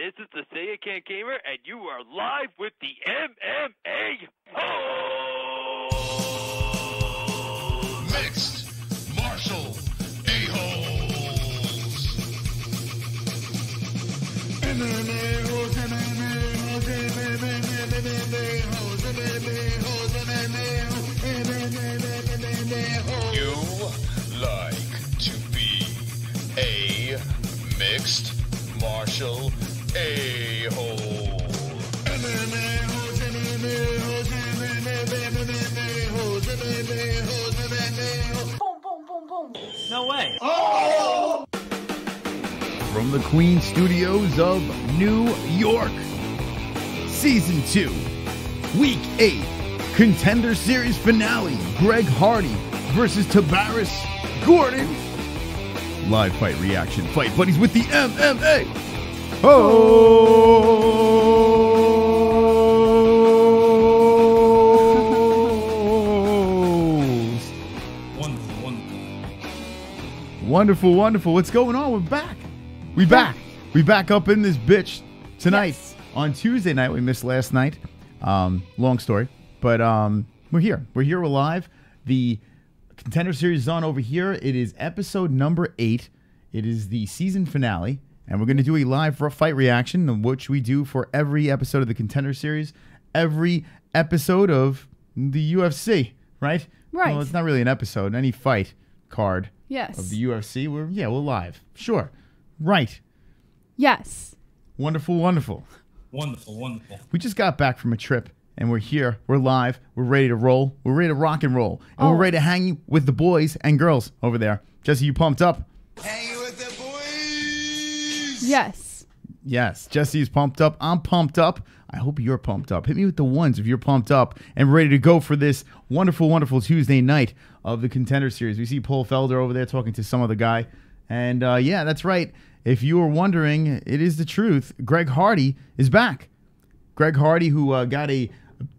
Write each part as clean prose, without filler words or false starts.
This is the Say It Can't Gamer, and you are live with the MMA-Holes! Mixed martial a-holes. MMA-Holes, MMA-Holes, MMA-Holes, MMA-Holes, MMA-Holes. You like to be a mixed martial a-hole. MMA-Holes, MMA-Holes, MMA-Holes, MMA-Holes, MMA-Holes. Boom, boom, boom, boom. No way. Oh! From the Queen Studios of New York, Season 2, Week 8, Contender Series Finale, Greg Hardy versus TEBARIS Gordon. Live fight reaction, fight buddies with the MMA. Holes. Wonderful, wonderful. What's going on? We're back. We back up in this bitch tonight. Yes. On Tuesday night. We missed last night. Long story. But we're here. We're live. The Contender Series is on over here. It is episode number 8. It is the season finale. And we're going to do a live fight reaction, which we do for every episode of the Contender Series, every episode of the UFC, right? Right. Well, it's not really an episode. Any fight card Yes. of the UFC, we're live. Sure. Right. Yes. Wonderful, wonderful. Wonderful. We just got back from a trip, and we're here. We're live. We're ready to roll. We're ready to rock and roll. And we're ready to hang with the boys and girls over there. Jessie, you pumped up? Hanging with the boys. Yes. Yes, Jessie's pumped up. I'm pumped up. I hope you're pumped up. Hit me with the ones if you're pumped up and ready to go for this wonderful, wonderful Tuesday night of the Contender Series. We see Paul Felder over there talking to some other guy. And yeah, that's right. If you were wondering, it is the truth. Greg Hardy is back. Greg Hardy, who got a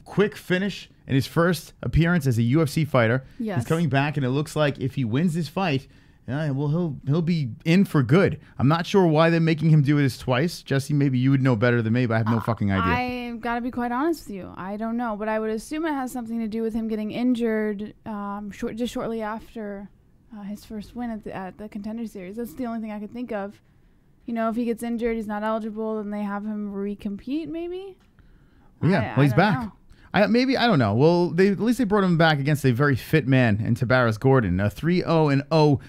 quick finish in his first appearance as a UFC fighter. Yes. He's coming back, and it looks like if he wins this fight, well, he'll be in for good. I'm not sure why they're making him do this twice. Jessie, maybe you would know better than me, but I have no fucking idea. I've got to be quite honest with you. I don't know, but I would assume it has something to do with him getting injured just shortly after his first win at the Contender Series. That's the only thing I could think of. You know, if he gets injured, he's not eligible, then they have him recompete, maybe? Yeah, well, he's back. I don't know. Well, at least they brought him back against a very fit man in TEBARIS Gordon, a 3-0-0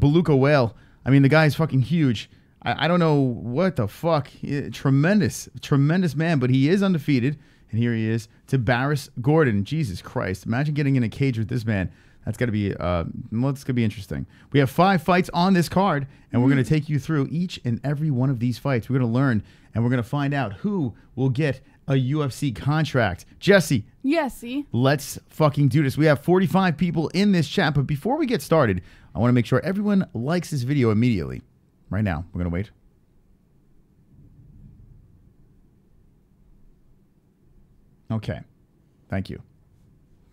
Beluga whale. I mean, the guy's fucking huge. I don't know what the fuck. Tremendous man, but he is undefeated, and here he is, TEBARIS Gordon. Jesus Christ! Imagine getting in a cage with this man. That's got to be it's gonna be interesting. We have 5 fights on this card, and we're gonna take you through each and every one of these fights. We're gonna learn, and we're gonna find out who will get a UFC contract. Jessie. Yessie. Let's fucking do this. We have 45 people in this chat, but before we get started, I want to make sure everyone likes this video immediately. Right now. We're going to wait. Okay. Thank you.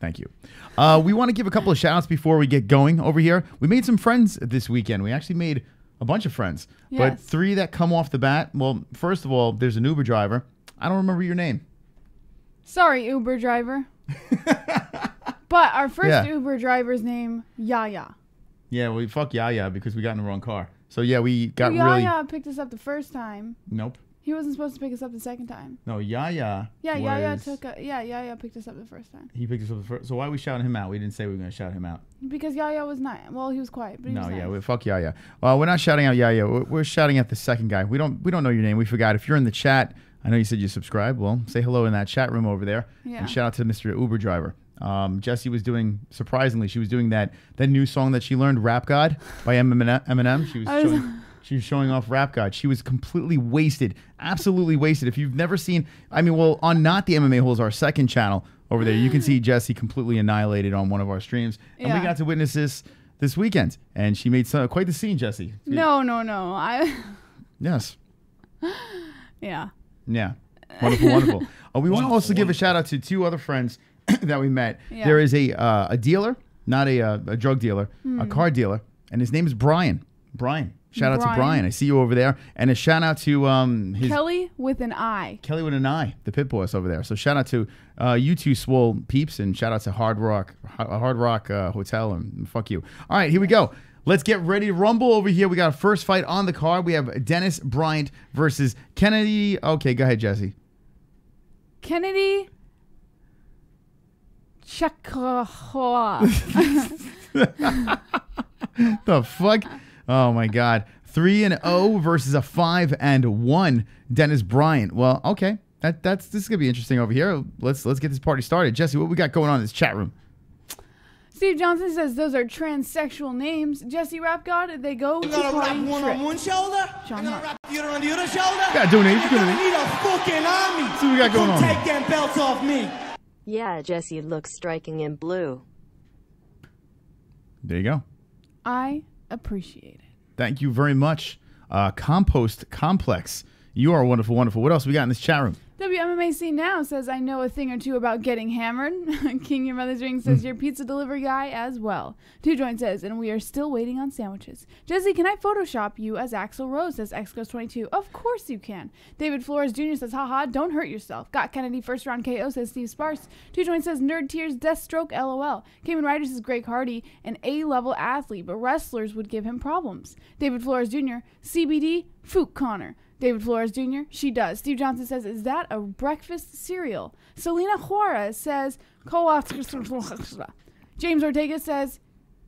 We want to give a couple of shout-outs before we get going over here. We made some friends this weekend. We actually made a bunch of friends. Yes. But 3 that come off the bat. Well, first of all, there's an Uber driver. I don't remember your name. Sorry, Uber driver. But our first Uber driver's name, Yaya. Yeah, well, fuck Yaya because we got in the wrong car. So, yeah, we got Yaya picked us up the first time. Nope. He wasn't supposed to pick us up the second time. No, Yaya. Yeah, Yaya picked us up the first time. He picked us up the first. So why are we shouting him out? We didn't say we were going to shout him out. Because Yaya was nice. Well, he was quiet, but he was nice. Fuck Yaya. Well, we're not shouting out Yaya. We're shouting at the second guy. We don't know your name. We forgot. If you're in the chat, I know you said you subscribe. Well, say hello in that chat room over there. Yeah. And shout out to Mr. Uber driver. Jessie was doing, surprisingly, she was doing that new song that she learned, Rap God by Eminem. She was showing off Rap God. She was completely wasted, absolutely wasted. If you've never seen, on Not the MMA Holes, our second channel over there, you can see Jessie completely annihilated on one of our streams. And we got to witness this weekend. And she made quite the scene, Jessie. No. Yes. Yeah. Yeah. Wonderful. We want to also give a shout out to 2 other friends that we met. Yeah. There is a dealer, not a drug dealer, a car dealer, and his name is Bryant. Shout out to Brian. I see you over there. And a shout out to Kelly with an I. Kelly with an I, the pit boss over there. So shout out to you two swole peeps, and shout out to Hard Rock Hotel, and fuck you. All right, here we go. Let's get ready to rumble over here. We got a first fight on the card. We have Dennis Bryant versus Kennedy. Okay, go ahead, Jessie. Kennedy CHEKWU. The fuck? Oh my God. 3-0 versus a 5-1 Dennis Bryant. Well, okay. This is gonna be interesting over here. Let's get this party started. Jessie, what we got going on in this chat room? Steve Johnson says those are transsexual names. Jesse Rap God, they go to Gonna wrap party one trick. on one shoulder. John Gonna Hart. wrap the other on the other shoulder. Yeah, donate. I need a fucking army. See what we got going on. Take them belts off me. Yeah, Jesse looks striking in blue. There you go. I appreciate it. Thank you very much. Compost Complex. You are wonderful, wonderful. What else we got in this chat room? WMMAC Now says, I know a thing or two about getting hammered. King Your Mother's Ring says, your pizza delivery guy as well. Two Joint says, and we are still waiting on sandwiches. Jesse, can I Photoshop you as Axl Rose, says XGhost22. Of course you can. David Flores Jr. says, haha, don't hurt yourself. Got Kennedy first round KO, says Steve Sparks. Two Joint says, Nerd Tears, Deathstroke, LOL. Cayman Riders says, Greg Hardy, an A-level athlete, but wrestlers would give him problems. David Flores Jr., CBD, Fook Connor. David Flores Jr., she does. Steve Johnson says, is that a breakfast cereal? Selena Juarez says, James Ortega says,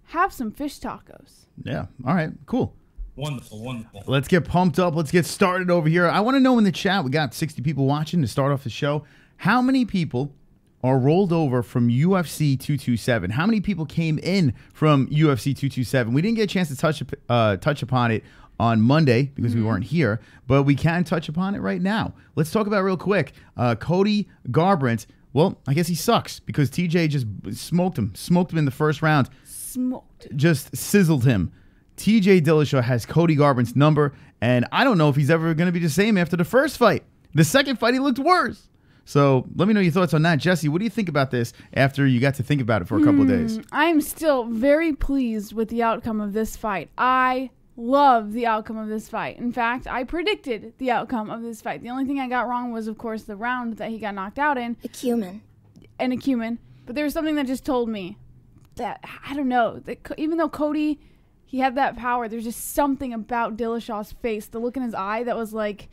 have some fish tacos. Yeah. All right. Cool. Wonderful, wonderful. Let's get pumped up. Let's get started over here. I want to know in the chat, we got 60 people watching to start off the show. How many people are rolled over from UFC 227? How many people came in from UFC 227? We didn't get a chance to touch upon it on Monday because we weren't here, but we can touch upon it right now. Let's talk about it real quick. Cody Garbrandt, well, I guess he sucks because TJ just smoked him in the first round. Just sizzled him. TJ Dillashaw has Cody Garbrandt's number, and I don't know if he's ever going to be the same after the first fight. The second fight, he looked worse. So let me know your thoughts on that. Jesse, what do you think about this after you got to think about it for a couple of days? I'm still very pleased with the outcome of this fight. I love the outcome of this fight. In fact, I predicted the outcome of this fight. The only thing I got wrong was, of course, the round that he got knocked out in. A cumin. But there was something that just told me that, I don't know, that even though Cody, he had that power, there's just something about Dillashaw's face, the look in his eye that was like,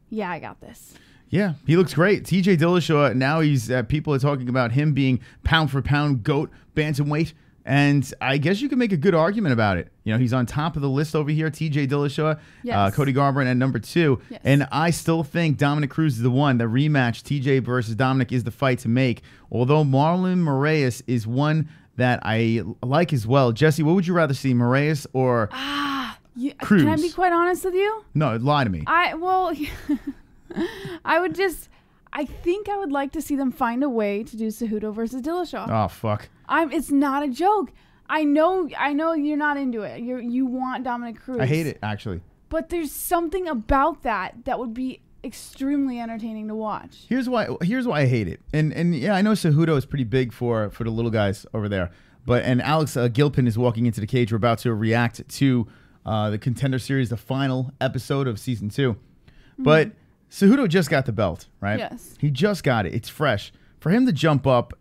yeah, I got this. Yeah, he looks great. TJ Dillashaw, now he's people are talking about him being pound for pound GOAT bantamweight. And I guess you can make a good argument about it. You know, he's on top of the list over here, TJ Dillashaw, yes. Cody Garbrandt at number 2. Yes. And I still think Dominic Cruz is the one. The rematch, TJ versus Dominic, is the fight to make. Although Marlon Moraes is one that I like as well. Jesse, what would you rather see, Moraes or Cruz? Can I be quite honest with you? No, lie to me. I think I would like to see them find a way to do Cejudo versus Dillashaw. Oh, fuck. It's not a joke. I know you're not into it. You want Dominic Cruz. I hate it, actually. But there's something about that would be extremely entertaining to watch. Here's why I hate it. And yeah, I know Cejudo is pretty big for the little guys over there. And Alex Gilpin is walking into the cage. We're about to react to the Contender Series, the final episode of Season 2. But Cejudo just got the belt, right? Yes. He just got it. It's fresh. For him to jump up,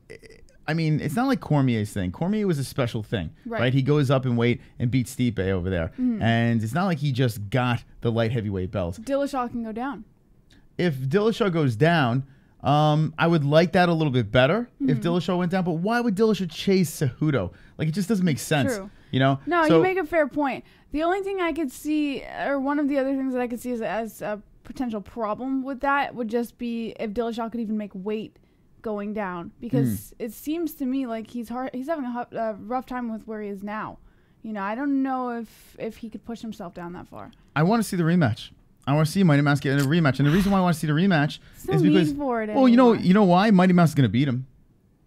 I mean, it's not like Cormier's thing. Cormier was a special thing, right? He goes up in weight and beats Stipe over there. And it's not like he just got the light heavyweight belt. Dillashaw can go down. If Dillashaw goes down, I would like that a little bit better if Dillashaw went down. But why would Dillashaw chase Cejudo? Like, it just doesn't make sense. True. You know? No, you make a fair point. The only thing I could see, or one of the other things that I could see as a potential problem with that would just be if Dillashaw could even make weight going down, because it seems to me like he's having a rough time with where he is now. You know, I don't know if he could push himself down that far. I want to see the rematch. I want to see Mighty Mouse get in a rematch, and the reason why I want to see the rematch is because, well, you know why? Mighty Mouse is going to beat him.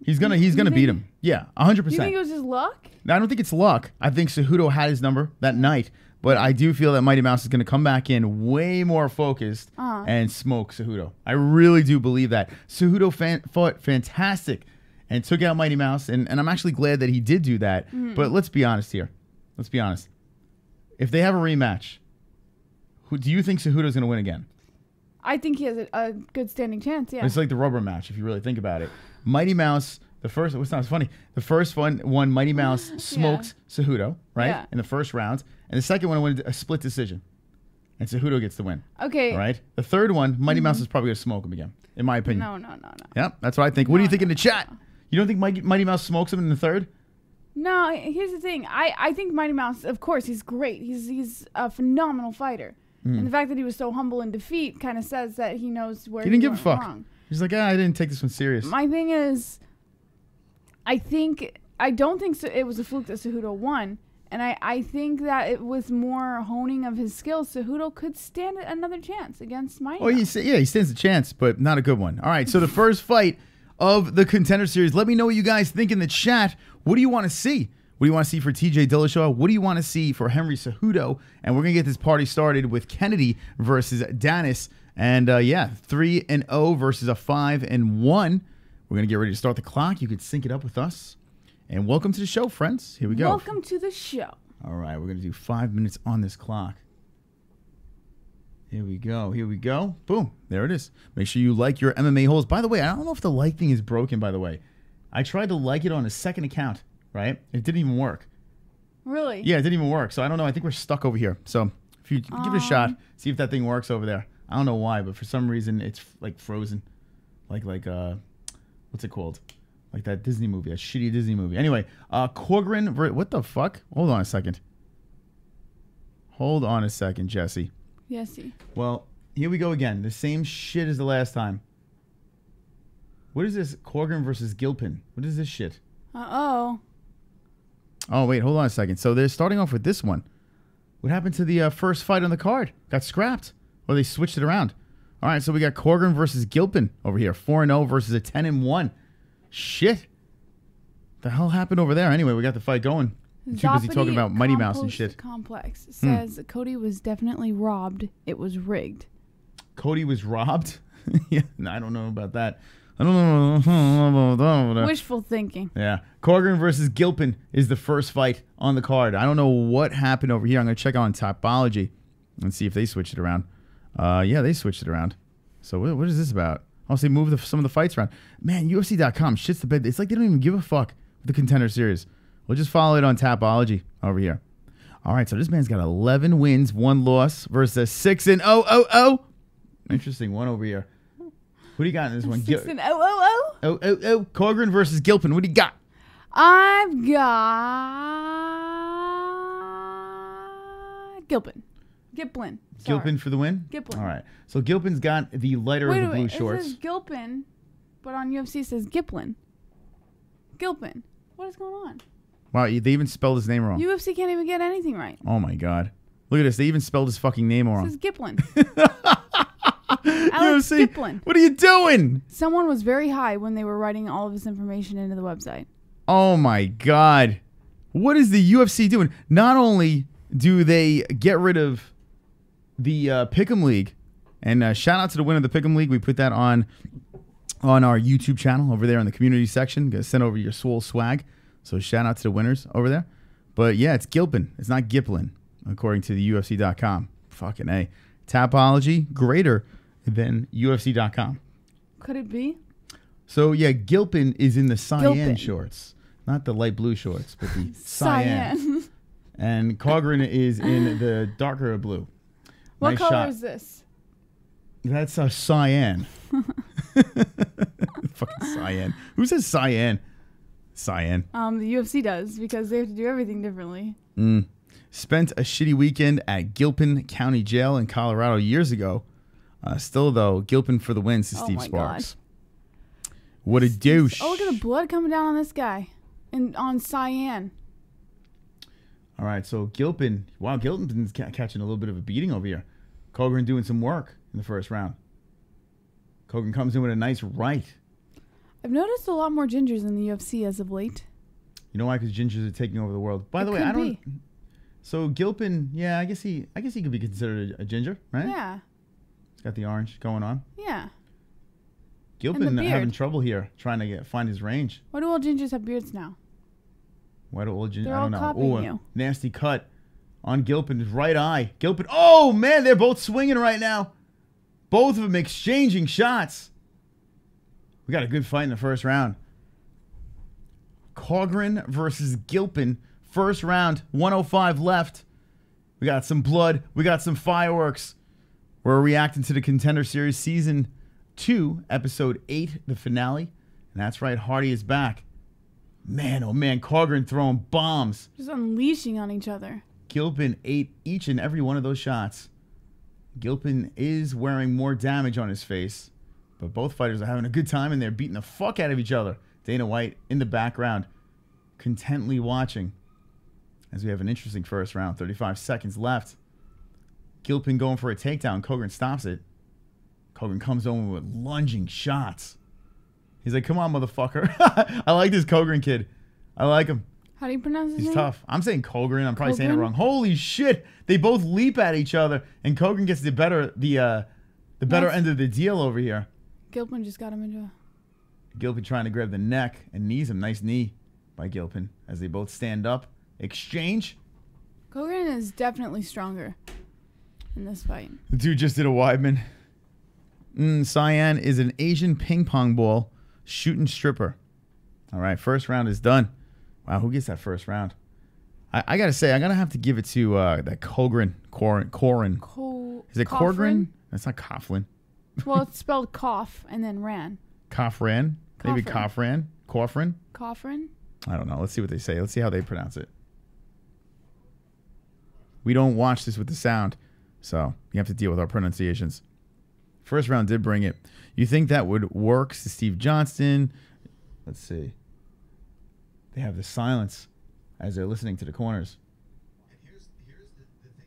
He's gonna beat him. Yeah, 100%. You think it was just luck? I don't think it's luck. I think Cejudo had his number that night. But I do feel that Mighty Mouse is going to come back in way more focused and smoke Cejudo. I really do believe that. Cejudo fought fantastic and took out Mighty Mouse, and I'm actually glad that he did do that. But let's be honest here. Let's be honest. If they have a rematch, Who do you think Cejudo's going to win again? I think he has a good standing chance, yeah. It's like the rubber match, if you really think about it. Mighty Mouse, the first, what's not funny, the first one Mighty Mouse smoked Cejudo, right? Yeah. In the first round. And the second one went a split decision. And Cejudo gets the win. Okay. All right? The third one, Mighty Mouse is probably going to smoke him again, in my opinion. No. Yep, that's what I think. What do you think in the chat? You don't think Mighty Mouse smokes him in the third? No, here's the thing. I think Mighty Mouse, of course, he's great. He's a phenomenal fighter. And the fact that he was so humble in defeat kind of says that he knows where he didn't give a went fuck. wrong. He's like, I didn't take this one serious. My thing is, I don't think it was a fluke that Cejudo won. And I think that it was more honing of his skills. Cejudo could stand another chance against Mighty Mouse. He stands a chance, but not a good one. All right, so the first fight of the Contender Series. Let me know what you guys think in the chat. What do you want to see? What do you want to see for TJ Dillashaw? What do you want to see for Henry Cejudo? And we're going to get this party started with Kennedy versus Danis. And 3-0 versus a 5-1. We're going to get ready to start the clock. You can sync it up with us. And welcome to the show, friends. Here we go. Welcome to the show. All right, we're going to do 5 minutes on this clock. Here we go. Here we go. Boom. There it is. Make sure you like your MMA holes. By the way, I don't know if the like thing is broken, by the way. I tried to like it on a second account, right? It didn't even work. Really? Yeah, it didn't even work. So I don't know. I think we're stuck over here. So if you give it a shot, see if that thing works over there. I don't know why, but for some reason it's like frozen. Like what's it called? Like that Disney movie, a shitty Disney movie. Anyway, Corrigan, what the fuck? Hold on a second. Hold on a second, Jesse. Jessie. Well, here we go again. The same shit as the last time. What is this? Corrigan versus Gilpin. What is this shit? Uh-oh. Oh, wait, hold on a second. So they're starting off with this one. What happened to the first fight on the card? Got scrapped. Or they switched it around. All right, so we got Corrigan versus Gilpin over here. 4-0 versus a 10-1. Shit. The hell happened over there? Anyway, we got the fight going. I'm too busy talking about Mighty Mouse and shit. Complex says Cody was definitely robbed. It was rigged. Cody was robbed? Yeah, no, I don't know about that. I don't know about that. Wishful thinking. Yeah. Corrigan versus Gilpin is the first fight on the card. I don't know what happened over here. I'm going to check on Topology and see if they switched it around. Yeah, they switched it around. So what is this about? Also, they moved some of the fights around. Man, UFC.com shits the bed. It's like they don't even give a fuck with the Contender Series. We'll just follow it on Tapology over here. All right, so this man's got 11 wins, 1 loss versus 6-0-0-0. Interesting one over here. Who do you got in this one? 6-0-0-0? Oh. Corrigan versus Gilpin. What do you got? I've got Gilpin. Sorry. Gilpin for the win? Gilpin. All right. So Gilpin's got the lighter of the blue shorts. It says Gilpin, but on UFC it says GIPLIN. Gilpin. What is going on? Wow, they even spelled his name wrong. UFC can't even get anything right. Oh, my God. Look at this. They even spelled his fucking name wrong. It says GIPLIN. Alex UFC, GIPLIN. what are you doing? Someone was very high when they were writing all of this information into the website. Oh, my God. What is the UFC doing? Not only do they get rid of the Pick'em League, and shout out to the winner of the Pick'em League. We put that on our YouTube channel over there in the community section. Gonna send over your swole swag. So shout out to the winners over there. But yeah, it's Gilpin. It's not GIPLIN, according to the UFC.com. Fucking A. Tapology greater than UFC.com. Could it be? So yeah, Gilpin is in the cyan Gilpin. shorts. Not the light blue shorts, but the cyan. And Corrigan is in the darker blue. What Nice color shot. is this? That's a cyan. Fucking cyan. Who says cyan? Cyan. The UFC does, because they have to do everything differently. Spent a shitty weekend at Gilpin County Jail in Colorado years ago. Still, though, Gilpin for the win to Steve Sparks. God. What a douche. Oh, look at the blood coming down on this guy. And on cyan. All right, so Gilpin. Wow, Gilpin's catching a little bit of a beating over here. Corrigan doing some work in the first round. Corrigan comes in with a nice right. I've noticed a lot more gingers in the UFC as of late. You know why? Because gingers are taking over the world. By the way, I don't. So Gilpin, yeah, I guess he could be considered a ginger, right? Yeah. He's got the orange going on. Yeah. Gilpin having trouble here trying to find his range. Why do all gingers have beards now? Why do all gingers? They're I all don't know. copying Oh, you. nasty cut on Gilpin's right eye. Gilpin, oh man, they're both swinging right now. Both of them exchanging shots. We got a good fight in the first round. COUGHRAN versus Gilpin. First round, 105 left. We got some blood. We got some fireworks. We're reacting to the Contender Series Season 2, Episode 8, the finale. And that's right, Hardy is back. Man, oh man, COUGHRAN throwing bombs. Just unleashing on each other. Gilpin ate each and every one of those shots. Gilpin is wearing more damage on his face. But both fighters are having a good time and they're beating the fuck out of each other. Dana White in the background, contently watching. As we have an interesting first round, 35 seconds left. Gilpin going for a takedown. COUGHRAN stops it. COUGHRAN comes over with lunging shots. He's like, come on, motherfucker. I like this COUGHRAN kid. I like him. How do you pronounce his name? He's tough. I'm saying COUGHRAN. I'm probably saying it COUGHRAN? wrong. Holy shit. They both leap at each other, and COUGHRAN gets the better end of the deal over here. Gilpin just got him into a... Gilpin trying to grab the neck and knees him. Nice knee by Gilpin as they both stand up. Exchange. COUGHRAN is definitely stronger in this fight. The dude just did a Weidman. Cyan is an Asian ping pong ball shooting stripper. All right, first round is done. Wow, who gets that first round? I got to say, I'm going to have to give it to that COUGHRAN. Is it COUGHRAN? That's not Coughlin. Well, it's spelled cough and then ran. COUGHRAN? Maybe COUGHRAN? COUGHRAN? COUGHRAN? I don't know. Let's see what they say. Let's see how they pronounce it. We don't watch this with the sound, so you have to deal with our pronunciations. First round did bring it. You think that would work to Steve Johnston? Let's see. They have the silence as they're listening to the corners. And here's the thing that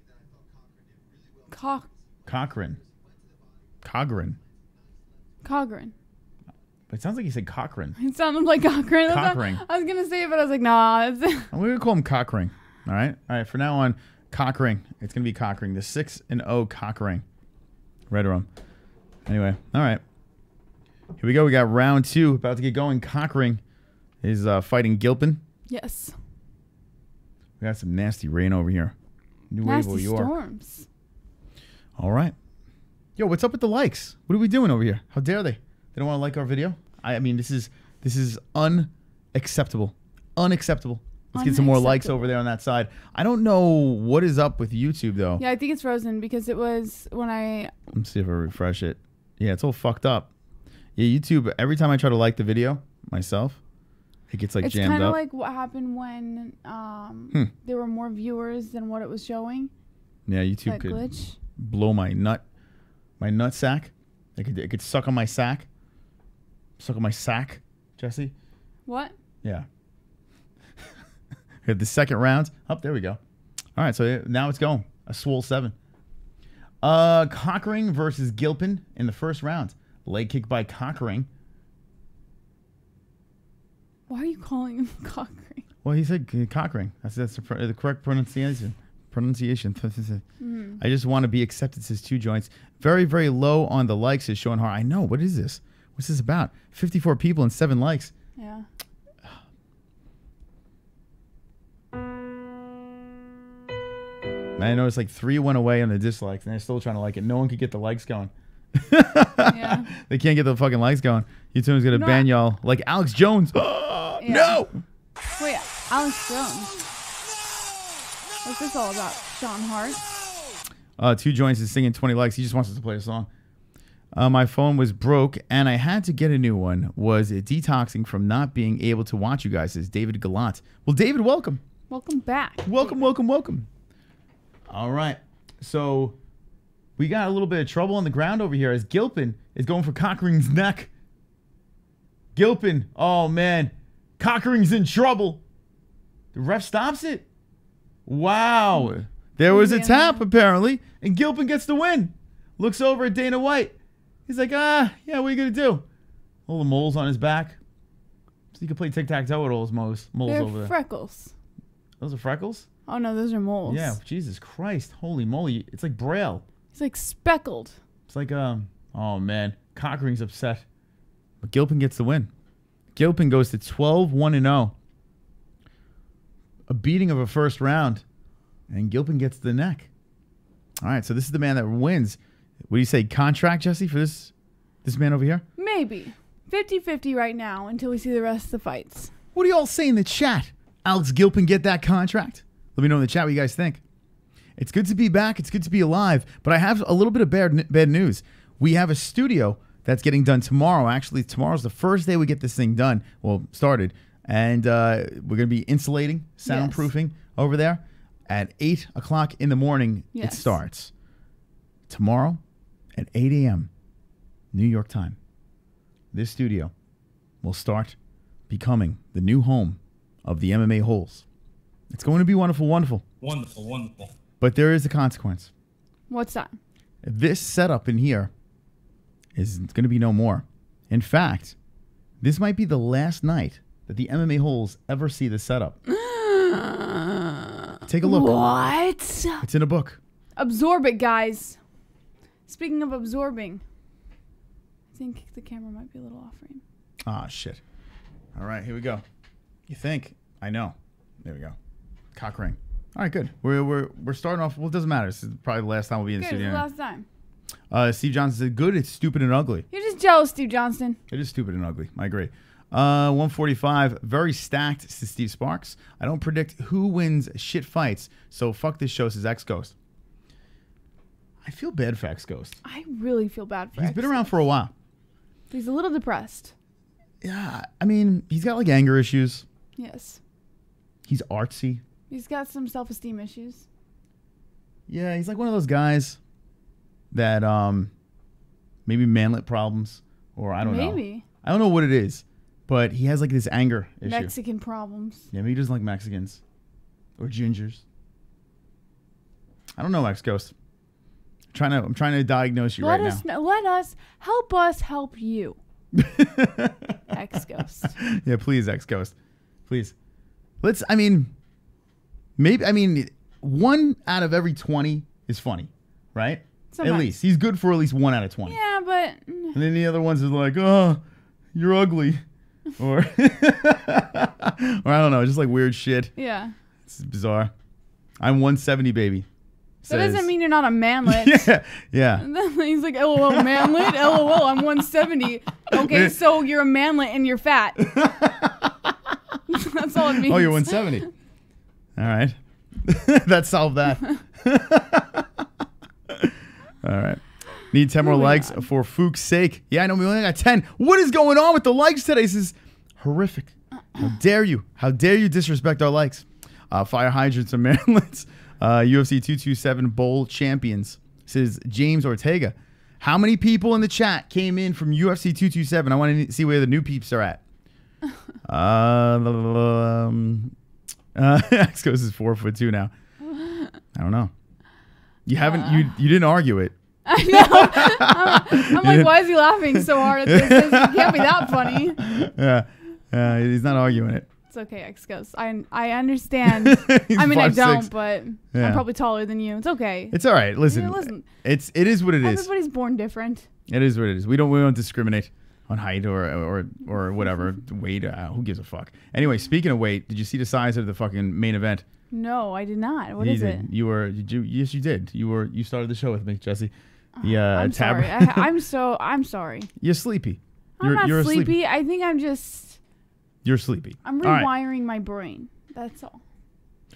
I thought COUGHRAN did really well. COUGHRAN. But it sounds like he said Cochrane. It sounded like COUGHRAN. Cochrane. I was going to say it, but I was like, nah. We're going to call him Cochrane. All right? All right, for now on, Cochrane. It's going to be Cochrane. The 6-0 Cochrane. Red room. Anyway, all right. Here we go. We got round 2 about to get going. Cochrane is fighting Gilpin. Yes. We got some nasty rain over here. Nasty storms. All right. Yo, what's up with the likes? What are we doing over here? How dare they? They don't want to like our video? I mean, this is unacceptable. Unacceptable. Let's get some more likes over there on that side. I don't know what is up with YouTube, though. Yeah, I think it's frozen because it was when I... Let's see if I refresh it. Yeah, it's all fucked up. Yeah, YouTube, every time I try to like the video myself, it gets like jammed up. It's kind of like what happened when there were more viewers than what it was showing. Yeah, YouTube that could glitch. Blow my nut sack. It could suck on my sack. Suck on my sack, Jessie. What? Yeah. We have the second round. Oh, there we go. All right, so now it's going. A swole 7. COUGHRAN versus Gilpin in the first round. Leg kick by COUGHRAN. Why are you calling him COUGHRAN? Well, he said COUGHRAN. That's the correct pronunciation. I just want to be accepted, says 2 joints. Very, very low on the likes, is showing how. I know. What is this? What's this about? 54 people and 7 likes. Yeah. I noticed like 3 went away on the dislikes, and they're still trying to like it. No one could get the likes going. Yeah. They can't get the fucking likes going. YouTube's going to ban y'all like Alex Jones. Yeah. No! Wait, Alex Jones. What's this all about? Sean Hart? 2 joints is singing 20 likes. He just wants us to play a song. My phone was broke, and I had to get a new one. Was it detoxing from not being able to watch you guys, says David Gallant. Well, David, welcome. Welcome back. Welcome, welcome, welcome. All right. So we got a little bit of trouble on the ground over here as Gilpin is going for COUGHRAN's neck. Gilpin, oh, man. COUGHRAN's in trouble. The ref stops it. Wow. There was a tap, apparently, and Gilpin gets the win. Looks over at Dana White. He's like, yeah, what are you going to do? All the moles on his back. So you can play tic-tac-toe with all those moles They're over there. freckles. Those are freckles? Oh, no, those are moles. Yeah, Jesus Christ. Holy moly. It's like Braille. It's like speckled. It's like, oh, man. COUGHRAN's upset. But Gilpin gets the win. Gilpin goes to 12-1-0. A beating of a first round. And Gilpin gets the neck. All right, so this is the man that wins. What do you say, contract, Jessie, for this man over here? Maybe. 50-50 right now until we see the rest of the fights. What do you all say in the chat? Alex Gilpin get that contract? Let me know in the chat what you guys think. It's good to be back. It's good to be alive. But I have a little bit of bad news. We have a studio that's getting done tomorrow. Actually, tomorrow's the first day we get this thing done. Well, started. And we're going to be insulating, soundproofing over there. At 8 o'clock in the morning, it starts. Tomorrow at 8 a.m. New York time. This studio will start becoming the new home of the MMA-Holes. It's going to be wonderful, wonderful. Wonderful, wonderful. But there is a consequence. What's that? This setup in here is going to be no more. In fact, this might be the last night that the MMA-Holes ever see the setup. Take a look. What? It's in a book. Absorb it, guys. Speaking of absorbing, I think the camera might be a little off frame. Ah, shit. All right, here we go. You think? I know. There we go. Cock ring. All right, good. We're starting off. Well, it doesn't matter. This is probably the last time we'll be in the studio. Good, it's the last time. Steve Johnson said, good, it's stupid and ugly. You're just jealous, Steve Johnston. It is stupid and ugly. I agree. 145, very stacked, says Steve Sparks. I don't predict who wins shit fights, so fuck this show, says X Ghost. I feel bad for X Ghost. I really feel bad for He's been around for a while. He's a little depressed. Yeah, I mean, he's got like anger issues. Yes. He's artsy. He's got some self-esteem issues. Yeah, he's like one of those guys that maybe manlet problems, or I don't know. Maybe. I don't know what it is, but he has like this anger issue. Mexican problems. Yeah, maybe he doesn't like Mexicans or gingers. I don't know, X Ghost. I'm trying to diagnose you right now. Let us help you. X Ghost. Yeah, please, X Ghost. Please. Maybe 1 out of every 20 is funny, right? Sometimes. At least. He's good for at least 1 out of 20. Yeah, but... And then the other ones is like, oh, you're ugly. Or, or I don't know, just like weird shit. Yeah. It's bizarre. I'm 170, baby. That doesn't mean you're not a manlet. Yeah. He's like, LOL, manlet? LOL, I'm 170. Okay, so you're a manlet and you're fat. That's all it means. Oh, you're 170. All right. That solved that. All right. Need 10 more likes for Fook's sake. Yeah, I know we only got 10. What is going on with the likes today? This is horrific. How dare you? How dare you disrespect our likes? Fire hydrants and manlets. UFC 227 Bowl champions, says James Ortega. How many people in the chat came in from UFC 227? I want to see where the new peeps are at. X goes is 4'2" now. I don't know. You haven't. You didn't argue it. I know. I'm like, why is he laughing so hard at this? It can't be that funny. Yeah. He's not arguing it. It's okay, X Ghost. I understand. I mean, I don't, but I'm probably taller than you. It's okay. It's all right. Listen, yeah, listen. It is what it is. Everybody's born different. It is what it is. We don't discriminate on height or whatever weight. Who gives a fuck? Anyway, speaking of weight, did you see the size of the fucking main event? No, I did not. What is it? Yes, you did. You started the show with me, Jessie. Yeah, I'm sorry. I'm sorry. You're sleepy. I'm not sleepy. I think I'm just. You're sleepy. I'm rewiring my brain. That's all.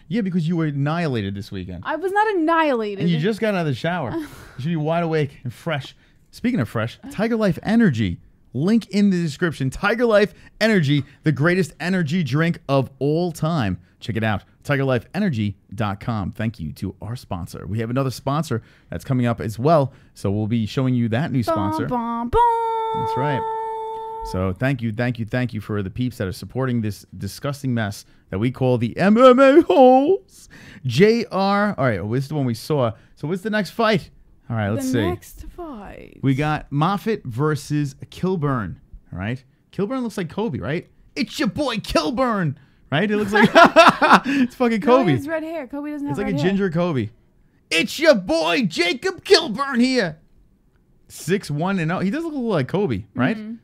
Yeah, because you were annihilated this weekend. I was not annihilated. And you just got out of the shower. You should be wide awake and fresh. Speaking of fresh, Tiger Life Energy. Link in the description. Tiger Life Energy, the greatest energy drink of all time. Check it out. TigerLifeEnergy.com. Thank you to our sponsor. We have another sponsor that's coming up as well. So we'll be showing you that new sponsor. That's right. So thank you for the peeps that are supporting this disgusting mess that we call the MMA-Holes. JR. All right, well, this is the one we saw. So what's the next fight? All right, let's see. The next fight. We got Moffat versus Kilburn. All right. Kilburn looks like Kobe, right? It's your boy Kilburn. Right? It looks like it's fucking Kobe. No, he has red hair. Kobe doesn't have red hair. It's like a ginger Kobe. It's your boy Jacob Kilburn here. 6-1-0. He does look a little like Kobe, right? Mm-hmm.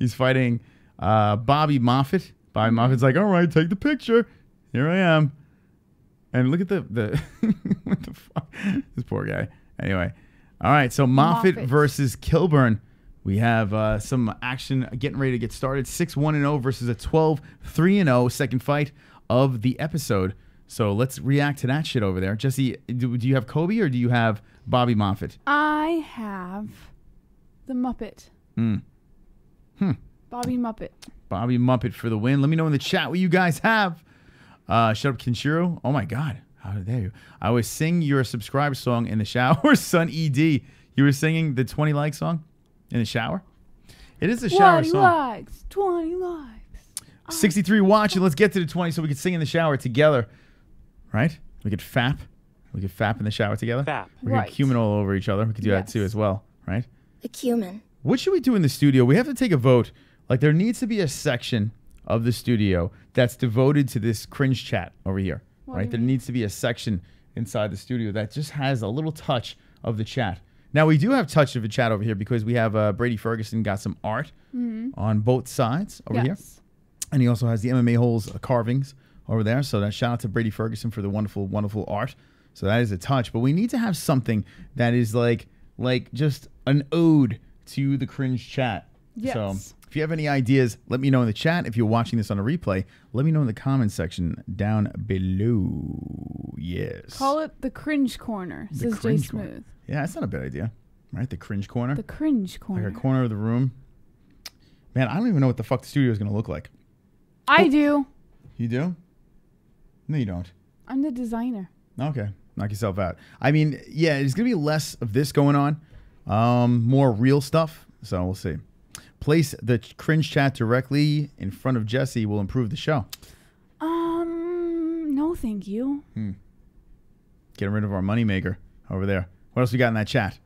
He's fighting Bobby Moffat. Bobby Moffat's like, all right, take the picture. Here I am. And look at the what the fuck? This poor guy. Anyway. All right. So Moffat versus Kilburn. We have some action getting ready to get started. 6-1-0 versus a 12-3-0 second fight of the episode. So let's react to that shit over there. Jessie, do you have Kobe or do you have Bobby Moffat? I have the Muppet. Bobby Muppet. Bobby Muppet for the win. Let me know in the chat what you guys have. Shut up, Kinshiro. Oh my God. How did they? I was sing your subscribe song in the shower. Son ED. You were singing the 20 like song in the shower? It is a shower 20 song. likes. 20 likes. 63 watching. Let's get to the 20 so we can sing in the shower together. Right? We could fap. We could fap in the shower together. Fap. We could cumin all over each other. We could do that too as well. Right? The cumin. What should we do in the studio? We have to take a vote. Like, there needs to be a section of the studio that's devoted to this cringe chat over here. Right? There needs to be a section inside the studio that just has a little touch of the chat. Now, we do have touch of the chat over here because we have Brady Ferguson got some art on both sides over here. And he also has the MMA-Holes carvings over there. So that shout out to Brady Ferguson for the wonderful, wonderful art. So that is a touch. But we need to have something that is like just an ode to the cringe chat. Yes. So if you have any ideas, let me know in the chat. If you're watching this on a replay, let me know in the comments section down below. Yes. Call it the cringe corner, says Jay Smooth. Yeah, that's not a bad idea. Right? The cringe corner. The cringe corner. Like a corner of the room. Man, I don't even know what the fuck the studio is going to look like. I do. You do? No, you don't. I'm the designer. Okay. Knock yourself out. I mean, yeah, there's going to be less of this going on. More real stuff. So we'll see. Place the cringe chat directly in front of Jessie will improve the show. No, thank you. Getting rid of our moneymaker over there. What else we got in that chat?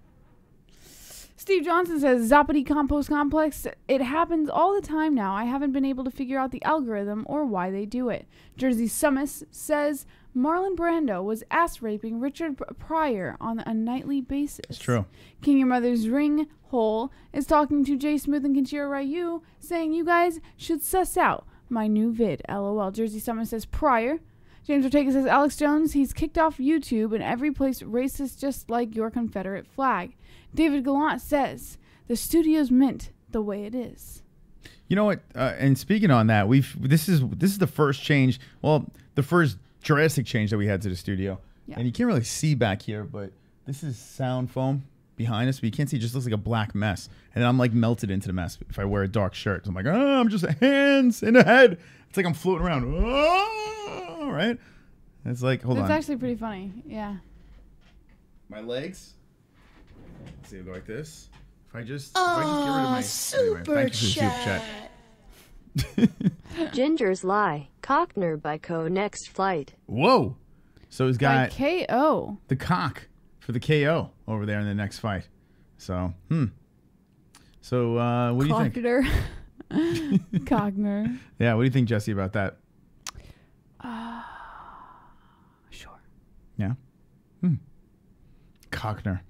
Steve Johnson says, Zappity Compost Complex, it happens all the time now. I haven't been able to figure out the algorithm or why they do it. Jersey Summis says, Marlon Brando was ass-raping Richard Pryor on a nightly basis. It's true. King Your Mother's Ring Hole is talking to Jay Smooth and Kinshiro Ryu, saying you guys should suss out my new vid. LOL. Jersey Summis says, Pryor. James Ortega says, Alex Jones, he's kicked off YouTube and every place racist just like your Confederate flag. David Gallant says, the studio's mint the way it is. You know what? And speaking on that, this is the first change. Well, the first drastic change that we had to the studio. Yeah. And you can't really see back here, but this is sound foam behind us, but you can't see. It just looks like a black mess. And I'm like melted into the mess if I wear a dark shirt. So I'm like, oh, I'm just hands in the head. It's like I'm floating around. Oh, right? It's like, hold on. That's actually pretty funny. Yeah. My legs. Let's see, go like this. If I just get rid of my super chat. Ginger's Lie. Cockner by Co. Next flight. Whoa. So he's got KO. The cock for the KO over there in the next fight. So, So, what do you think? Cockner. Yeah, what do you think, Jessie, about that? Sure. Yeah? Cockner.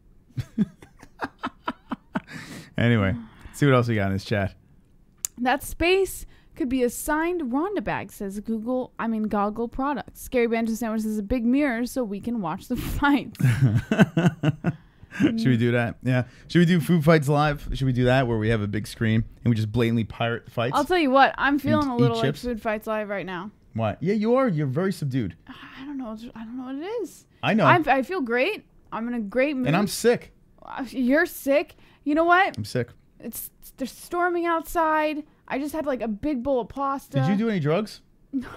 Anyway, see what else we got in this chat. That space could be a signed Ronda bag, says Goggle Products. Scary Banjo Sandwich is a big mirror so we can watch the fights. Should we do that? Yeah. Should we do Food Fights Live? Should we do that where we have a big screen and we just blatantly pirate the fights? I'll tell you what, I'm feeling a little like Food Fights Live right now. What? Yeah, you are. You're very subdued. I don't know what it is. I know. I feel great. I'm in a great mood. And I'm sick. You're sick. You know what? I'm sick. They're storming outside. I just had like a big bowl of pasta. Did you do any drugs? No.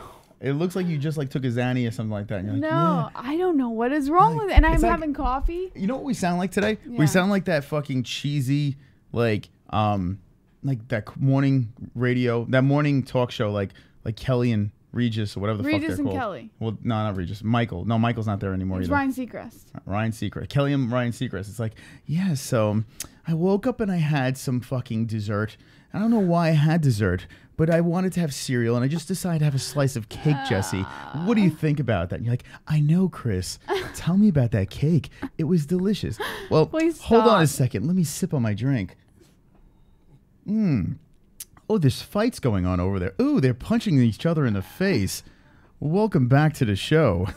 It looks like you just like took a Xanny or something like that. And you're like, no, yeah. I don't know what is wrong with it. And I'm having coffee. You know what we sound like today? Yeah. We sound like that fucking cheesy, like that morning radio, that morning talk show, like Kelly and Regis or whatever the fuck they're called. Regis and Kelly. Well, no, not Regis. Michael. No, Michael's not there anymore it's either. Ryan Seacrest. Ryan Seacrest. Kelly and Ryan Seacrest. It's like, yeah, so I woke up and I had some fucking dessert. I don't know why I had dessert, but I wanted to have cereal, and I just decided to have a slice of cake, Jessie. What do you think about that? And you're like, I know, Chris. Tell me about that cake. It was delicious. Well, hold on a second. Let me sip on my drink. Oh, there's fights going on over there. Ooh, they're punching each other in the face. Welcome back to the show.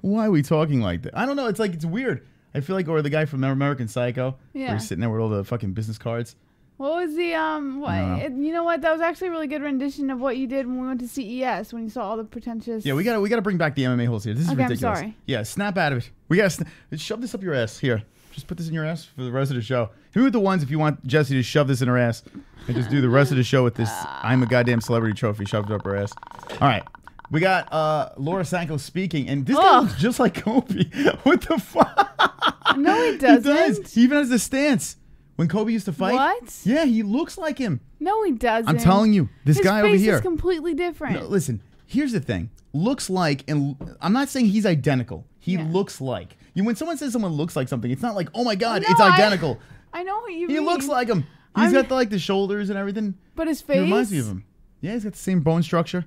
Why are we talking like that? I don't know. It's like, it's weird. I feel like, or the guy from American Psycho. Yeah. Where he's sitting there with all the fucking business cards. What was the, you know what? That was actually a really good rendition of what you did when we went to CES, when you saw all the pretentious. Yeah, we gotta bring back the MMA-Holes here. This is ridiculous. I'm sorry. Yeah, snap out of it. We gotta shove this up your ass. Here, just put this in your ass for the rest of the show. Hit me with the ones if you want Jessie to shove this in her ass. And just do the rest of the show with this I'm a goddamn celebrity trophy shoved up her ass. All right. We got Laura Sanko speaking, and this guy looks just like Kobe. What the fuck? No, he doesn't. He does. He even has the stance. When Kobe used to fight. What? Yeah, he looks like him. No, he doesn't. I'm telling you. This guy over here. His face is completely different. No, listen, here's the thing. Looks like, and I'm not saying he's identical. He looks like. When someone says someone looks like something, it's not like, oh my God, it's identical. I know what you mean. He looks like him. He's got the shoulders and everything. But his face? He reminds me of him. Yeah, he's got the same bone structure.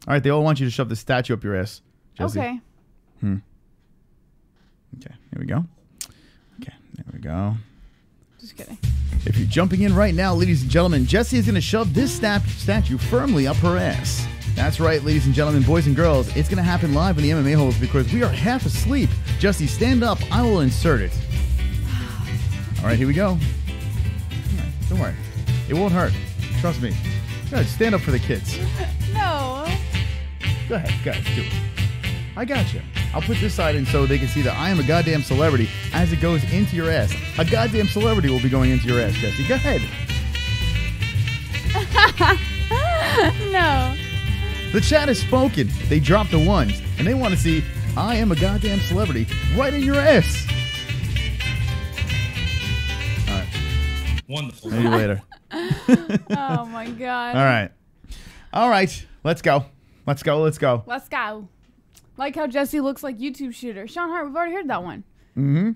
All right, they all want you to shove the statue up your ass, Jessie. Okay. Okay, here we go. Okay, there we go. Just kidding. If you're jumping in right now, ladies and gentlemen, Jessie is going to shove this statue firmly up her ass. That's right, ladies and gentlemen, boys and girls. It's going to happen live in the MMA Holes because we are half asleep. Jessie, stand up. I will insert it. All right, here we go. All right, don't worry. It won't hurt. Trust me. Go ahead, stand up for the kids. No. Go ahead, guys, do it. I got you. I'll put this side in so they can see that I am a goddamn celebrity as it goes into your ass. A goddamn celebrity will be going into your ass, Jessie. Go ahead. No. The chat has spoken. They dropped the ones, and they want to see I am a goddamn celebrity right in your ass. All right. Wonderful. See you later. Oh, my God. All right. All right. Let's go. Let's go. Let's go. Let's go. Like how Jessie looks like YouTube shooter. Sean Hart, we've already heard that one. Mm-hmm.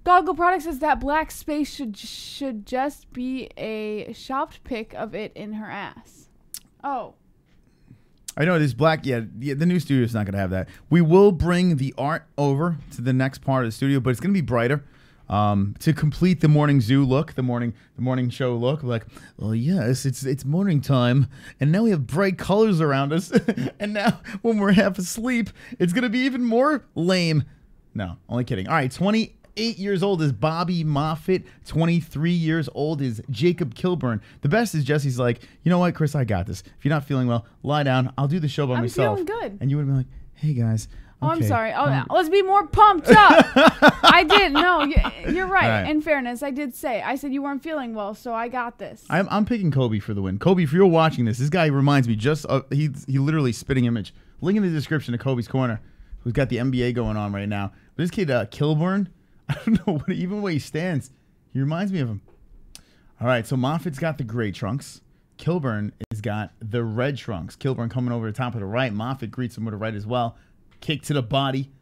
Goggle Product says that black space should just be a shopped pic of it in her ass. Oh. I know this black. Yeah, the new studio is not going to have that. We will bring the art over to the next part of the studio, but it's going to be brighter. To complete the morning zoo look, the morning show look, like, oh yes, it's morning time, and now we have bright colors around us, and now when we're half asleep, it's gonna be even more lame. No, only kidding. All right, 28 years old is Bobby Moffat. 23 years old is Jacob Kilburn. The best is Jessie's like, you know what, Chris, I got this. If you're not feeling well, lie down. I'll do the show by myself. I'm feeling good. And you would have been like, hey guys. Oh, okay, I'm sorry. Oh, let's be more pumped up. I did. No, you're right. Right. In fairness, I did say. I said you weren't feeling well, so I got this. I'm picking Kobe for the win. Kobe, if you're watching this guy reminds me just of, he literally spitting image. Link in the description to Kobe's Corner, who's got the NBA going on right now. But this kid, Kilburn, I don't know, even the way he stands, he reminds me of him. All right, so Moffat's got the gray trunks. Kilburn has got the red trunks. Kilburn coming over the top of the right. Moffat greets him with a right as well. Kick to the body.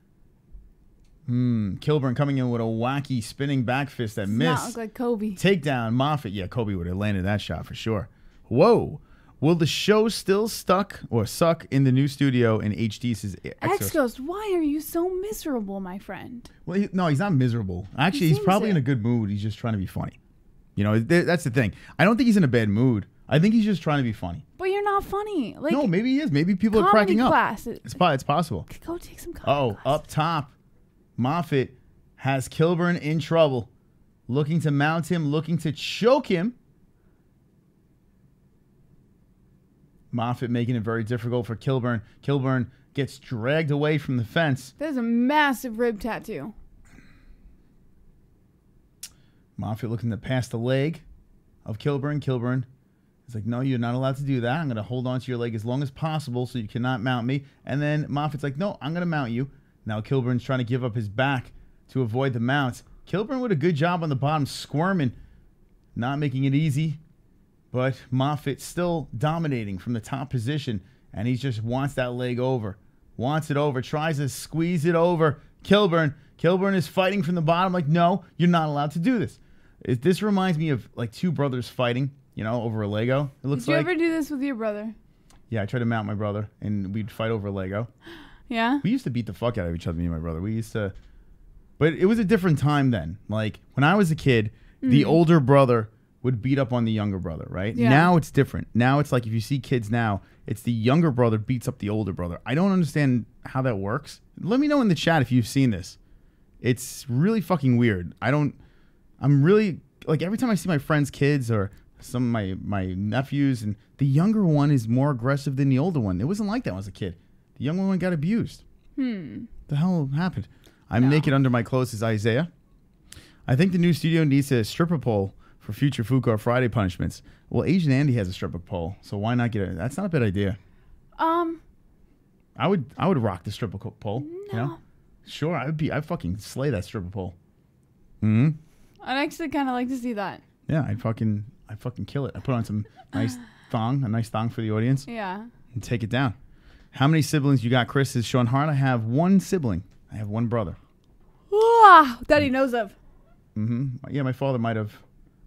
Kilburn coming in with a wacky spinning back fist that missed. Not look like Kobe. Takedown. Moffat. Yeah, Kobe would have landed that shot for sure. Whoa. Will the show still suck in the new studio in HD? Says X-Ghost, why are you so miserable, my friend? Well, no, he's not miserable. Actually, he's probably in a good mood. He's just trying to be funny. You know, that's the thing. I don't think he's in a bad mood. I think he's just trying to be funny. But you're not funny. Like, no, maybe he is. Maybe people are cracking up. Class. It's possible. Go take some comedy class. Up top, Moffat has Kilburn in trouble. Looking to mount him, looking to choke him. Moffat making it very difficult for Kilburn. Kilburn gets dragged away from the fence. There's a massive rib tattoo. Moffat looking to pass the leg of Kilburn. Kilburn is like, no, you're not allowed to do that. I'm going to hold on to your leg as long as possible so you cannot mount me. And then Moffat's like, no, I'm going to mount you. Now Kilburn's trying to give up his back to avoid the mount. Kilburn with a good job on the bottom, squirming, not making it easy. But Moffat still dominating from the top position, and he just wants that leg over. Wants it over, tries to squeeze it over. Kilburn is fighting from the bottom like, no, you're not allowed to do this. This reminds me of like two brothers fighting, you know, over a Lego. It looks like. Did you ever do this with your brother? Yeah, I tried to mount my brother, and we'd fight over a Lego. Yeah? We used to beat the fuck out of each other, me and my brother. We used to. But it was a different time then. Like, when I was a kid, the older brother would beat up on the younger brother, right? Yeah. Now it's different. Now it's like if you see kids now, it's the younger brother beats up the older brother. I don't understand how that works. Let me know in the chat if you've seen this. It's really fucking weird. I'm really, like, every time I see my friends' kids or some of my nephews, and the younger one is more aggressive than the older one. It wasn't like that when I was a kid. The younger one got abused. The hell happened? I'm naked under my clothes as Isaiah. I think the new studio needs a stripper pole for future Food Court Friday punishments. Well, Asian Andy has a stripper pole, so why not get it? That's not a bad idea. I would rock the stripper pole. No. You know? Sure, I'd fucking slay that stripper pole. I'd actually kind of like to see that. Yeah, I'd fucking kill it. I put on some a nice thong for the audience. Yeah. And take it down. How many siblings you got, Chris? Is Sean Hart? I have one sibling. I have one brother. That he knows of. Yeah, my father might have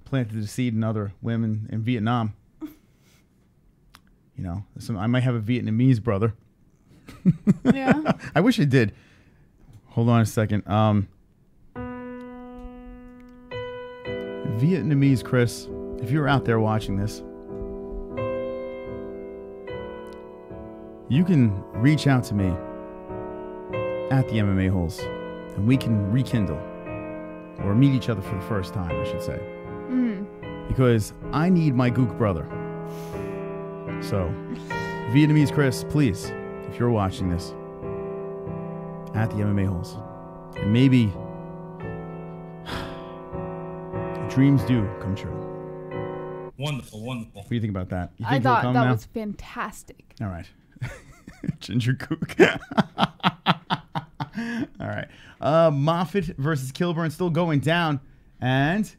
planted the seed in other women in Vietnam. You know, I might have a Vietnamese brother. Yeah. I wish I did. Hold on a second. Vietnamese Chris, if you're out there watching this, you can reach out to me at the MMA-Holes, and we can rekindle or meet each other for the first time, I should say. Because I need my gook brother. So, Vietnamese Chris, please, if you're watching this, at the MMA-Holes, and maybe dreams do come true. Wonderful, wonderful. What do you think about that? You I think he'll thought come that now? was fantastic. All right. Ginger Cook. All right. Moffat versus Kilburn still going down. And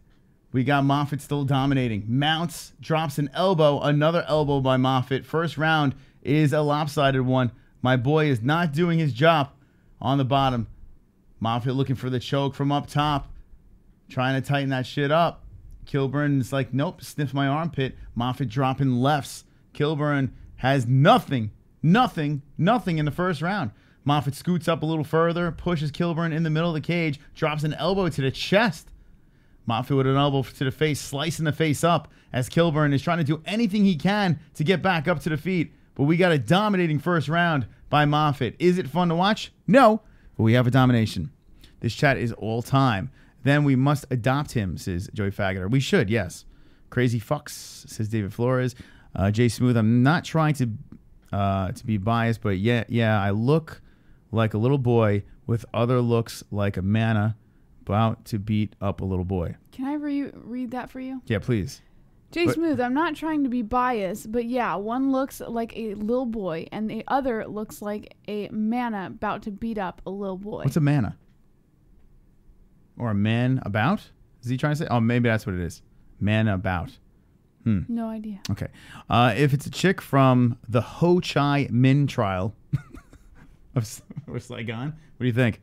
we got Moffat still dominating. Mounts, drops an elbow. Another elbow by Moffat. First round is a lopsided one. My boy is not doing his job on the bottom. Moffat looking for the choke from up top. Trying to tighten that shit up. Kilburn is like, nope, sniff my armpit. Moffat dropping lefts. Kilburn has nothing in the first round. Moffat scoots up a little further, pushes Kilburn in the middle of the cage, drops an elbow to the chest. Moffat with an elbow to the face, slicing the face up as Kilburn is trying to do anything he can to get back up to the feet. But we got a dominating first round by Moffat. Is it fun to watch? No, but we have a domination. This chat is all time. Then we must adopt him, says Joey Faggoter. We should, yes. Crazy fucks, says David Flores. Jay Smooth, I'm not trying to be biased, but yeah, I look like a little boy with other looks like a mana about to beat up a little boy. Can I read that for you? Yeah, please. Jay Smooth, I'm not trying to be biased, but yeah, one looks like a little boy and the other looks like a mana about to beat up a little boy. What's a mana? Or a man about? Is he trying to say? Oh, maybe that's what it is. Man about. No idea. Okay. If it's a chick from the Ho Chi Minh trial of Saigon, what do you think?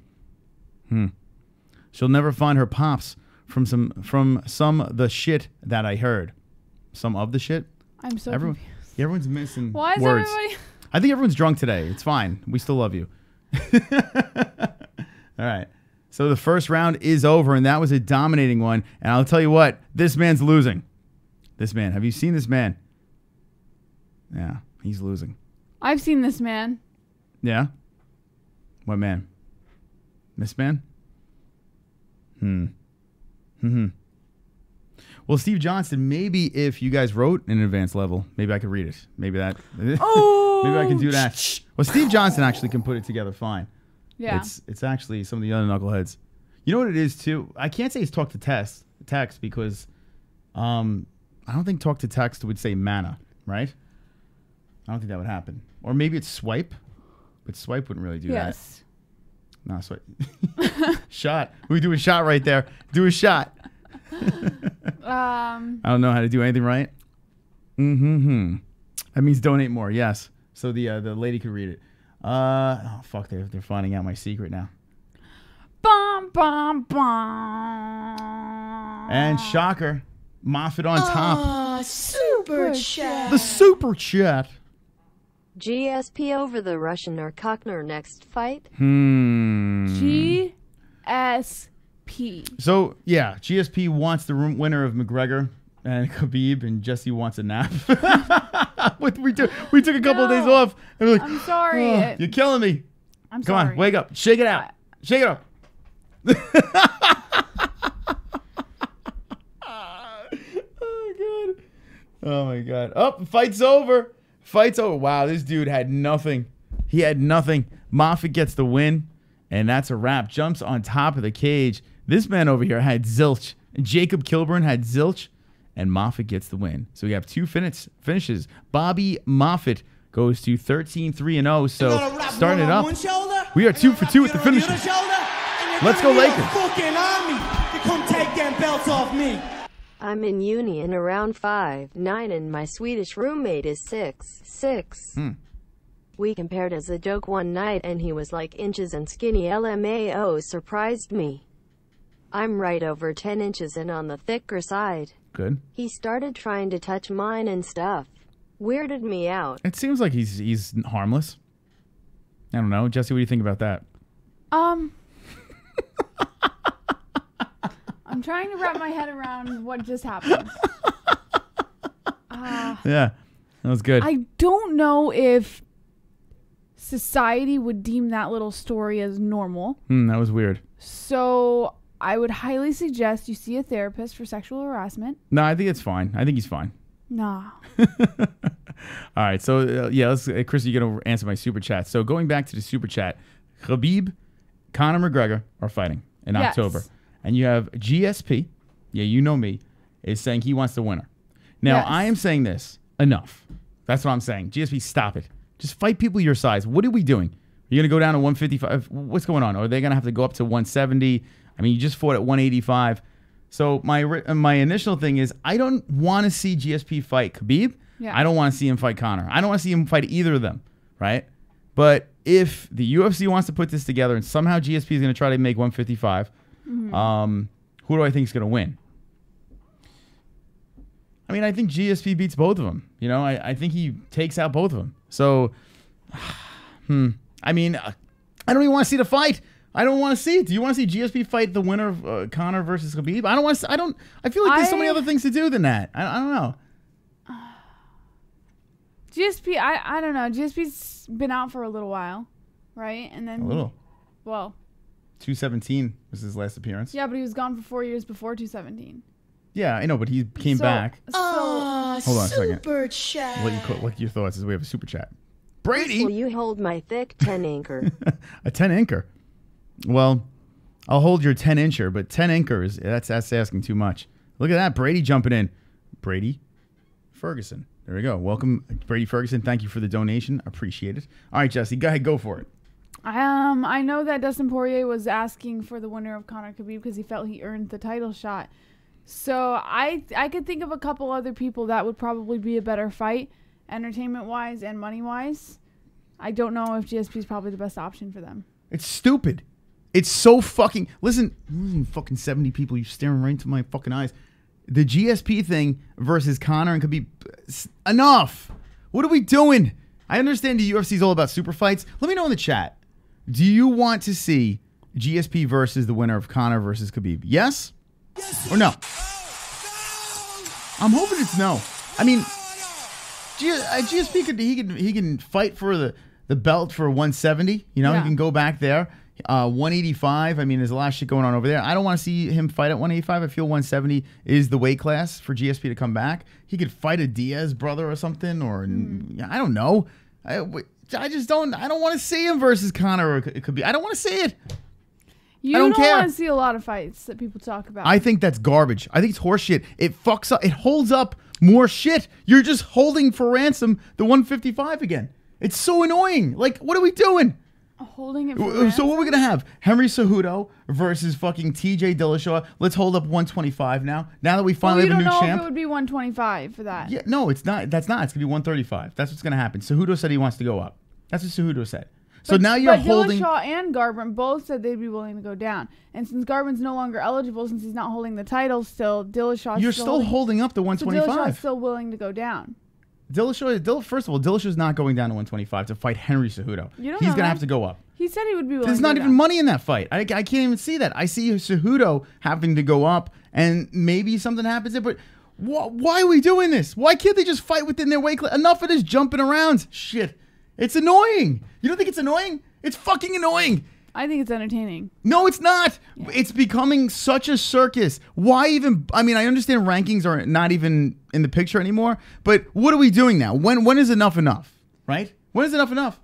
She'll never find her pops from some of the shit that I heard. Some of the shit? I'm so confused. Everyone's missing Why is words. everybody... I think everyone's drunk today. It's fine. We still love you. All right. So the first round is over, and that was a dominating one. And I'll tell you what, this man's losing. This man. Have you seen this man? Yeah, he's losing. I've seen this man. Yeah? What man? This man? Well, Steve Johnson, maybe if you guys wrote in an advanced level, maybe I could read it. Maybe that. Oh! Maybe I can do that. Well, Steve Johnson actually can put it together fine. Yeah. It's actually some of the other knuckleheads. You know what it is, too? I can't say it's talk to text because I don't think talk to text would say mana, right? I don't think that would happen. Or maybe it's swipe, but swipe wouldn't really do that. No, swipe. Shot. We do a shot right there. Do a shot. I don't know how to do anything right. That means donate more. Yes. So the lady could read it. Oh fuck! They're finding out my secret now. Bum bum bum. And shocker, Moffat on top. Super chat. The super chat. GSP over the Russian or Cochner next fight? GSP. So, yeah, GSP wants the winner of McGregor And Khabib and Jessie wants a nap. we took a couple of days off. And we're like, I'm sorry. Oh, you're killing me. I'm Come sorry. on, wake up. Shake it out. Shake it up. Oh my god. Oh, fight's over. Fight's over. Wow, this dude had nothing. He had nothing. Moffat gets the win, and that's a wrap. Jumps on top of the cage. This man over here had zilch. Jacob Kilburn had zilch, and Moffat gets the win. So we have two finishes. Bobby Moffat goes to 13-3-0. So starting it up, we are 2 for 2 at the finishes. Let's go Lakers. Come take them belts off me. I'm in uni and around 5'9", and my Swedish roommate is 6'6". We compared as a joke one night, and he was like inches and skinny. LMAO surprised me. I'm right over 10 inches and on the thicker side. Good. He started trying to touch mine and stuff. Weirded me out. It seems like he's harmless. I don't know. Jessie, what do you think about that? I'm trying to wrap my head around what just happened. Yeah, that was good. I don't know if society would deem that little story as normal. That was weird. So I would highly suggest you see a therapist for sexual harassment. No, I think it's fine. I think he's fine. Nah. All right, so yeah, let's, Chris, you're going to answer my super chat. So going back to the super chat, Khabib, Conor McGregor are fighting in October. And you have GSP, yeah, you know me, is saying he wants the winner. Now, I am saying this, enough. That's what I'm saying. GSP, stop it. Just fight people your size. What are we doing? You're going to go down to 155? What's going on? Or are they going to have to go up to 170? I mean, you just fought at 185. So my initial thing is I don't want to see GSP fight Khabib. Yeah. I don't want to see him fight Conor. I don't want to see him fight either of them, right? But if the UFC wants to put this together and somehow GSP is going to try to make 155, who do I think is going to win? I mean, I think GSP beats both of them. You know, I think he takes out both of them. So, I mean, I don't even want to see the fight. I don't want to see it. Do you want to see GSP fight the winner of Conor versus Khabib? I don't want to. I feel like there's so many other things to do than that. I don't know. GSP, I don't know. GSP's been out for a little while, right? And then a little. Well, 217 was his last appearance. Yeah, but he was gone for 4 years before 217. Yeah, I know, but he came back. Hold on a second. Super chat. What are your thoughts as we have a super chat? Brady! Will you hold my thick 10 anchor? A 10 anchor? Well, I'll hold your 10 incher, but 10 anchors, that's asking too much. Look at that, Brady jumping in. Brady Ferguson. There we go. Welcome, Brady Ferguson. Thank you for the donation. Appreciate it. All right, Jessie, go ahead, go for it. I know that Dustin Poirier was asking for the winner of Conor Khabib because he felt he earned the title shot. So I could think of a couple other people that would probably be a better fight, entertainment-wise and money-wise. I don't know if GSP is probably the best option for them. It's stupid. It's so fucking... Listen, fucking 70 people, you're staring right into my fucking eyes. The GSP thing versus Conor and Khabib... Enough! What are we doing? I understand the UFC is all about super fights. Let me know in the chat. Do you want to see GSP versus the winner of Conor versus Khabib? Yes? Or no? I'm hoping it's no. I mean, GSP he can fight for the belt for 170. You know, he can go back there. 185. I mean, there's a lot of shit going on over there. I don't want to see him fight at 185. I feel 170 is the weight class for GSP to come back. He could fight a Diaz brother or something, or I don't know. I just don't. I don't want to see him versus Conor. Or it could be. I don't want to see it. You don't want to see a lot of fights that people talk about. I think that's garbage. I think it's horseshit. It fucks up. It holds up more shit. You're just holding for ransom the 155 again. It's so annoying. Like, what are we doing? Holding it for ransom? So what are we going to have? Henry Cejudo versus fucking TJ Dillashaw. Let's hold up 125 now. Now that we finally have a new champ. You don't know if it would be 125 for that. Yeah, no, it's not. That's not. It's going to be 135. That's what's going to happen. Cejudo said he wants to go up. That's what Cejudo said. So now you're holding... Dillashaw and Garbrandt both said they'd be willing to go down. And since Garbrandt's no longer eligible, since he's not holding the title still, Dillashaw's You're still holding up the 125. So Dillashaw's still willing to go down. First of all, Dillashaw's not going down to 125 to fight Henry Cejudo. He's going to have to go up. He said he would be willing There's to go not even money in that fight. I can't even see that. I see Cejudo having to go up, and maybe something happens there, but Why are we doing this? Why can't they just fight within their weight class? Enough of this jumping around. Shit. It's annoying. You don't think it's annoying? It's fucking annoying. I think it's entertaining. No, it's not. Yeah. It's becoming such a circus. Why even? I mean, I understand rankings are not even in the picture anymore, but what are we doing now? When is enough enough? Right? When is enough enough?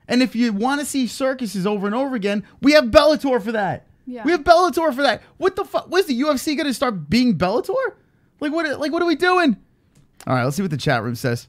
And if you want to see circuses over and over again, we have Bellator for that. Yeah. We have Bellator for that. What the fuck? What's the UFC going to start being Bellator? Like what are we doing? All right, let's see what the chat room says.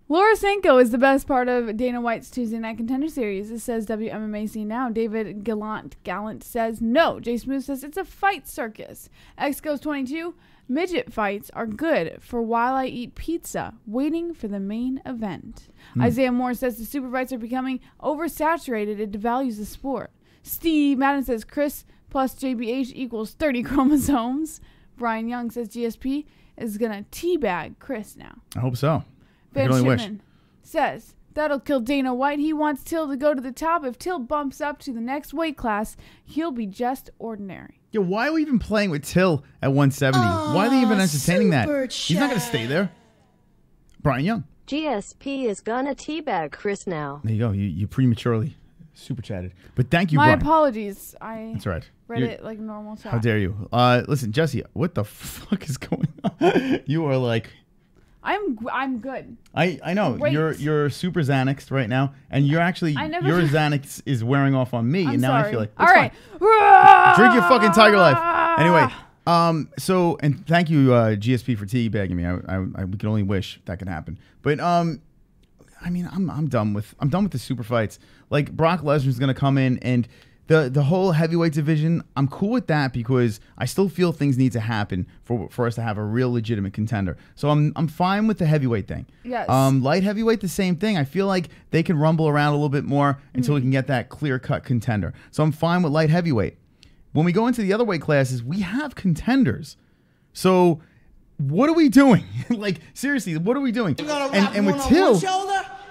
Laura Senko is the best part of Dana White's Tuesday Night Contender Series. It says WMMAC Now. David Gallant says no. Jay Smooth says it's a fight circus. X goes 22. Midget fights are good for while I eat pizza, waiting for the main event. Isaiah Moore says the super fights are becoming oversaturated. It devalues the sport. Steve Madden says CRIS plus JBH equals 30 chromosomes. Brian Young says GSP is going to teabag CRIS now. I hope so. Ben Shipman says, that'll kill Dana White. He wants Till to go to the top. If Till bumps up to the next weight class, he'll be just ordinary. Yeah, why are we even playing with Till at 170? Why are they even entertaining that? He's not going to stay there. Brian Young. GSP is gonna teabag CRIS now. There you go. You prematurely super chatted. But thank you, My Brian. apologies. That's right. Read it like normal chat. How dare you? Listen, Jessie, what the fuck is going on? You are like... I'm good. I know. Great. You're super Xanaxed right now, and you're actually your Xanax is wearing off on me, and now sorry. I feel like all right. Drink your fucking Tiger Life. Anyway, so and thank you GSP for teabagging me. We can only wish that could happen. But I mean, I'm done with the super fights. Like Brock Lesnar's gonna come in and. The whole heavyweight division, I'm cool with that because I still feel things need to happen for us to have a real legitimate contender. So I'm fine with the heavyweight thing. Yes. Light heavyweight, the same thing. I feel like they can rumble around a little bit more until we can get that clear-cut contender. So I'm fine with light heavyweight. When we go into the other weight classes, we have contenders. So what are we doing? Like, seriously, what are we doing? And with Till...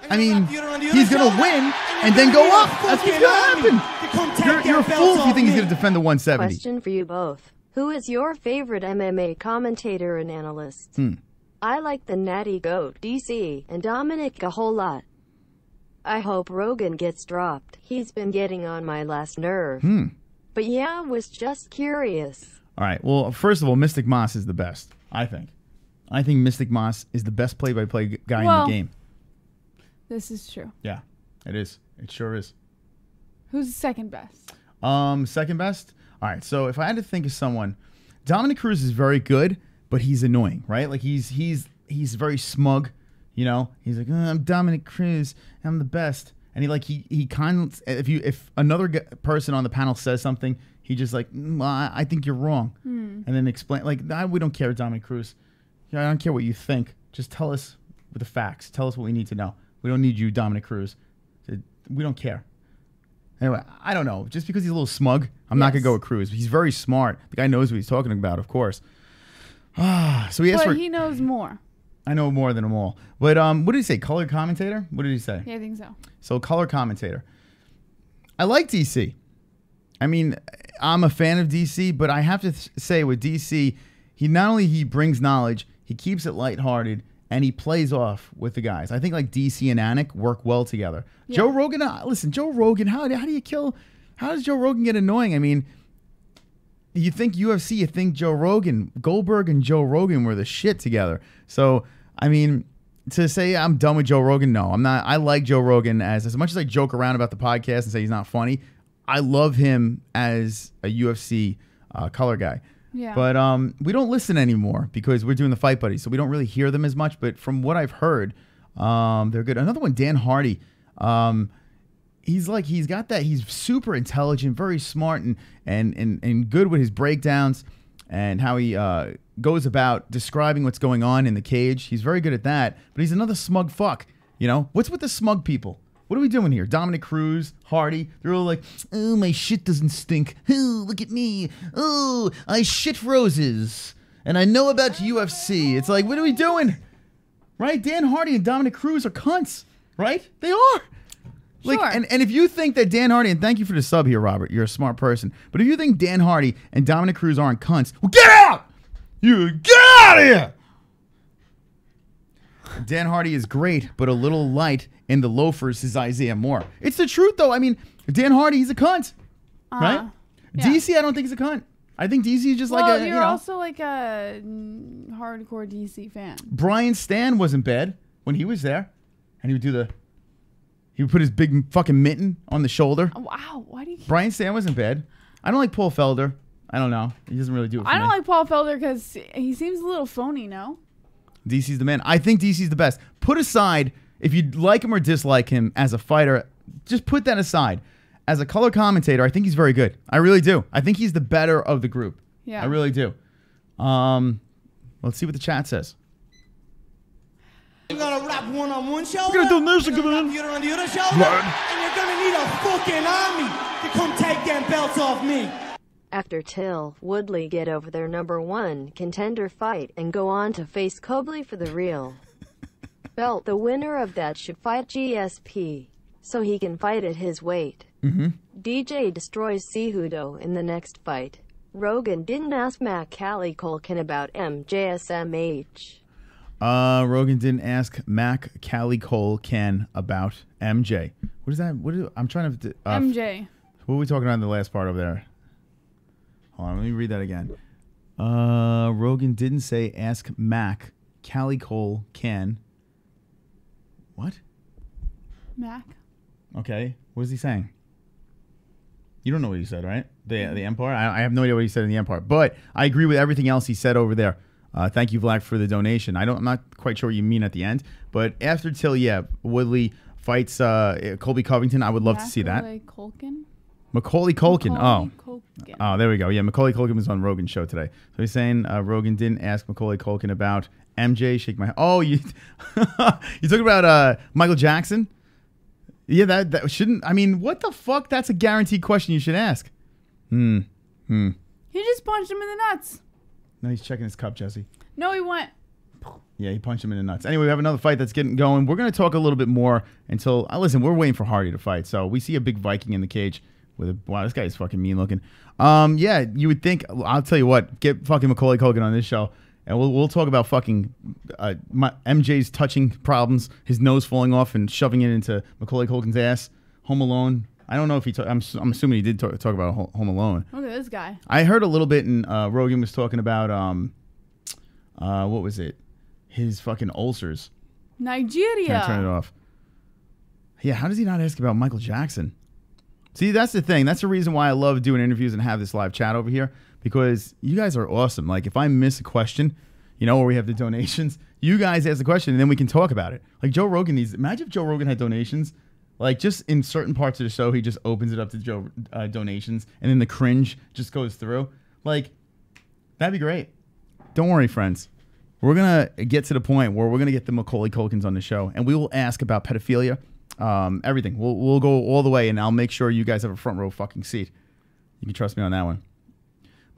I mean, he's going to win and then go up. That's what's going to happen. You're a fool if you think he's going to defend the 170. Question for you both. Who is your favorite MMA commentator and analyst? I like the Natty Goat, DC, and Dominic a whole lot. I hope Rogan gets dropped. He's been getting on my last nerve. But yeah, I was just curious. All right. Well, first of all, Mystic Moss is the best, I think. I think Mystic Moss is the best play-by-play guy in the game. This is true. Yeah, it is. It sure is. Who's the second best? Second best? All right, so if I had to think of someone, Dominic Cruz is very good, but he's annoying, right? Like he's very smug, you know? He's like, I'm Dominic Cruz, I'm the best. And he kind of, if another person on the panel says something, he just like, I think you're wrong. And then explain, like, nah, we don't care, Dominic Cruz. I don't care what you think. Just tell us with the facts. Tell us what we need to know. We don't need you, Dominic Cruz. We don't care. Anyway, I don't know. Just because he's a little smug, I'm not going to go with Cruz. He's very smart. The guy knows what he's talking about, of course. So he asked but he knows more. I know more than them all. But what did he say? Color commentator? What did he say? Yeah, I think so. So color commentator. I like DC. I mean, I'm a fan of DC, but I have to say with DC, he not only he brings knowledge, he keeps it lighthearted, and he plays off with the guys. I think like DC and Anik work well together. Yeah. Joe Rogan, listen, Joe Rogan, how do you kill? How does Joe Rogan get annoying? I mean, you think UFC, you think Joe Rogan. Goldberg and Joe Rogan were the shit together. So, I mean, to say I'm done with Joe Rogan, no, I'm not. I like Joe Rogan as much as I joke around about the podcast and say he's not funny. I love him as a UFC color guy. Yeah. But we don't listen anymore because we're doing the Fight Buddies, so we don't really hear them as much. But from what I've heard, they're good. Another one, Dan Hardy. He's got that. He's super intelligent, very smart, and good with his breakdowns and how he goes about describing what's going on in the cage. He's very good at that. But he's another smug fuck. You know, what's with the smug people? What are we doing here? Dominic Cruz, Hardy, they're all like, oh, my shit doesn't stink. Oh, look at me. Oh, I shit roses. And I know about UFC. It's like, what are we doing? Right? Dan Hardy and Dominic Cruz are cunts. Right? They are. Like, Sure. and if you think that Dan Hardy, and thank you for the sub here, Robert, you're a smart person. But if you think Dan Hardy and Dominic Cruz aren't cunts, well, get out! You get out of here! Dan Hardy is great, but a little light in the loafers is Isaiah Moore. It's the truth, though. I mean, Dan Hardy, he's a cunt, right? Yeah. DC, I don't think he's a cunt. I think DC is just like a, you're also like a hardcore DC fan. Brian Stan wasn't bad when he was there, and he would do the. He would put his big fucking mitten on the shoulder. Wow, why do you? Brian Stan wasn't bad. I don't like Paul Felder. I don't know. He doesn't really do it for me. I don't like Paul Felder because he seems a little phony. No. DC's the man. I think DC's the best. Put aside if you like him or dislike him as a fighter. Just put that aside. As a color commentator, I think he's very good. I really do. I think he's the better of the group. Yeah. I really do. Let's see what the chat says. We're gonna rap one-on-one show. We're gonna do music, man. You're on the other shoulder, and you're gonna need a fucking army to come take them belts off me. After Till Woodley get over their #1 contender fight and go on to face Cobley for the real belt, the winner of that should fight GSP so he can fight at his weight. DJ destroys Cejudo in the next fight. Rogan didn't ask Matt Callie Colkin about MJSMH. Rogan didn't ask Mac Callie Colkin about MJ. What is that? I'm trying to MJ. What were we talking about in the last part over there? Hold on, let me read that again. Rogan didn't say ask Mac Callie Colkin. What? Mac. Okay, what is he saying? You don't know what he said, right? The Empire? I have no idea what he said in the Empire, but I agree with everything else he said over there. Thank you, Vlad, for the donation. I'm not quite sure what you mean at the end, but after Till, yeah, Woodley fights Colby Covington. I would love to see that. Macaulay Culkin. Oh, there we go. Yeah, Macaulay Culkin was on Rogan's show today. So he's saying Rogan didn't ask Macaulay Culkin about MJ. Shake my. Oh, you talking about Michael Jackson? Yeah, that shouldn't. I mean, what the fuck? That's a guaranteed question you should ask. He just punched him in the nuts. No, he's checking his cup, Jesse. No, he went. Yeah, he punched him in the nuts. Anyway, we have another fight that's getting going. We're going to talk a little bit more until. Listen, we're waiting for Hardy to fight. So we see a big Viking in the cage. Wow, this guy is fucking mean looking. Yeah, you would think. I'll tell you what. Get fucking Macaulay Culkin on this show, and we'll talk about fucking MJ's touching problems, his nose falling off and shoving it into Macaulay Culkin's ass. Home Alone. I don't know if he. I'm assuming he did talk about Home Alone. Look at this guy. I heard a little bit, and Rogan was talking about what was it? His fucking ulcers. Nigeria. Can I turn it off? Yeah, how does he not ask about Michael Jackson? See, that's the thing. That's the reason why I love doing interviews and have this live chat over here, because you guys are awesome. Like, if I miss a question, where we have the donations, you guys ask the question, and then we can talk about it. Like, Joe Rogan imagine if Joe Rogan had donations. Like, just in certain parts of the show, he just opens it up to Joe donations, and then the cringe just goes through. Like, that'd be great. Don't worry, friends. We're going to get to the point where we're going to get the Macaulay Culkins on the show, and we will ask about pedophilia. Everything. We'll go all the way, and I'll make sure you guys have a front row fucking seat. You can trust me on that one.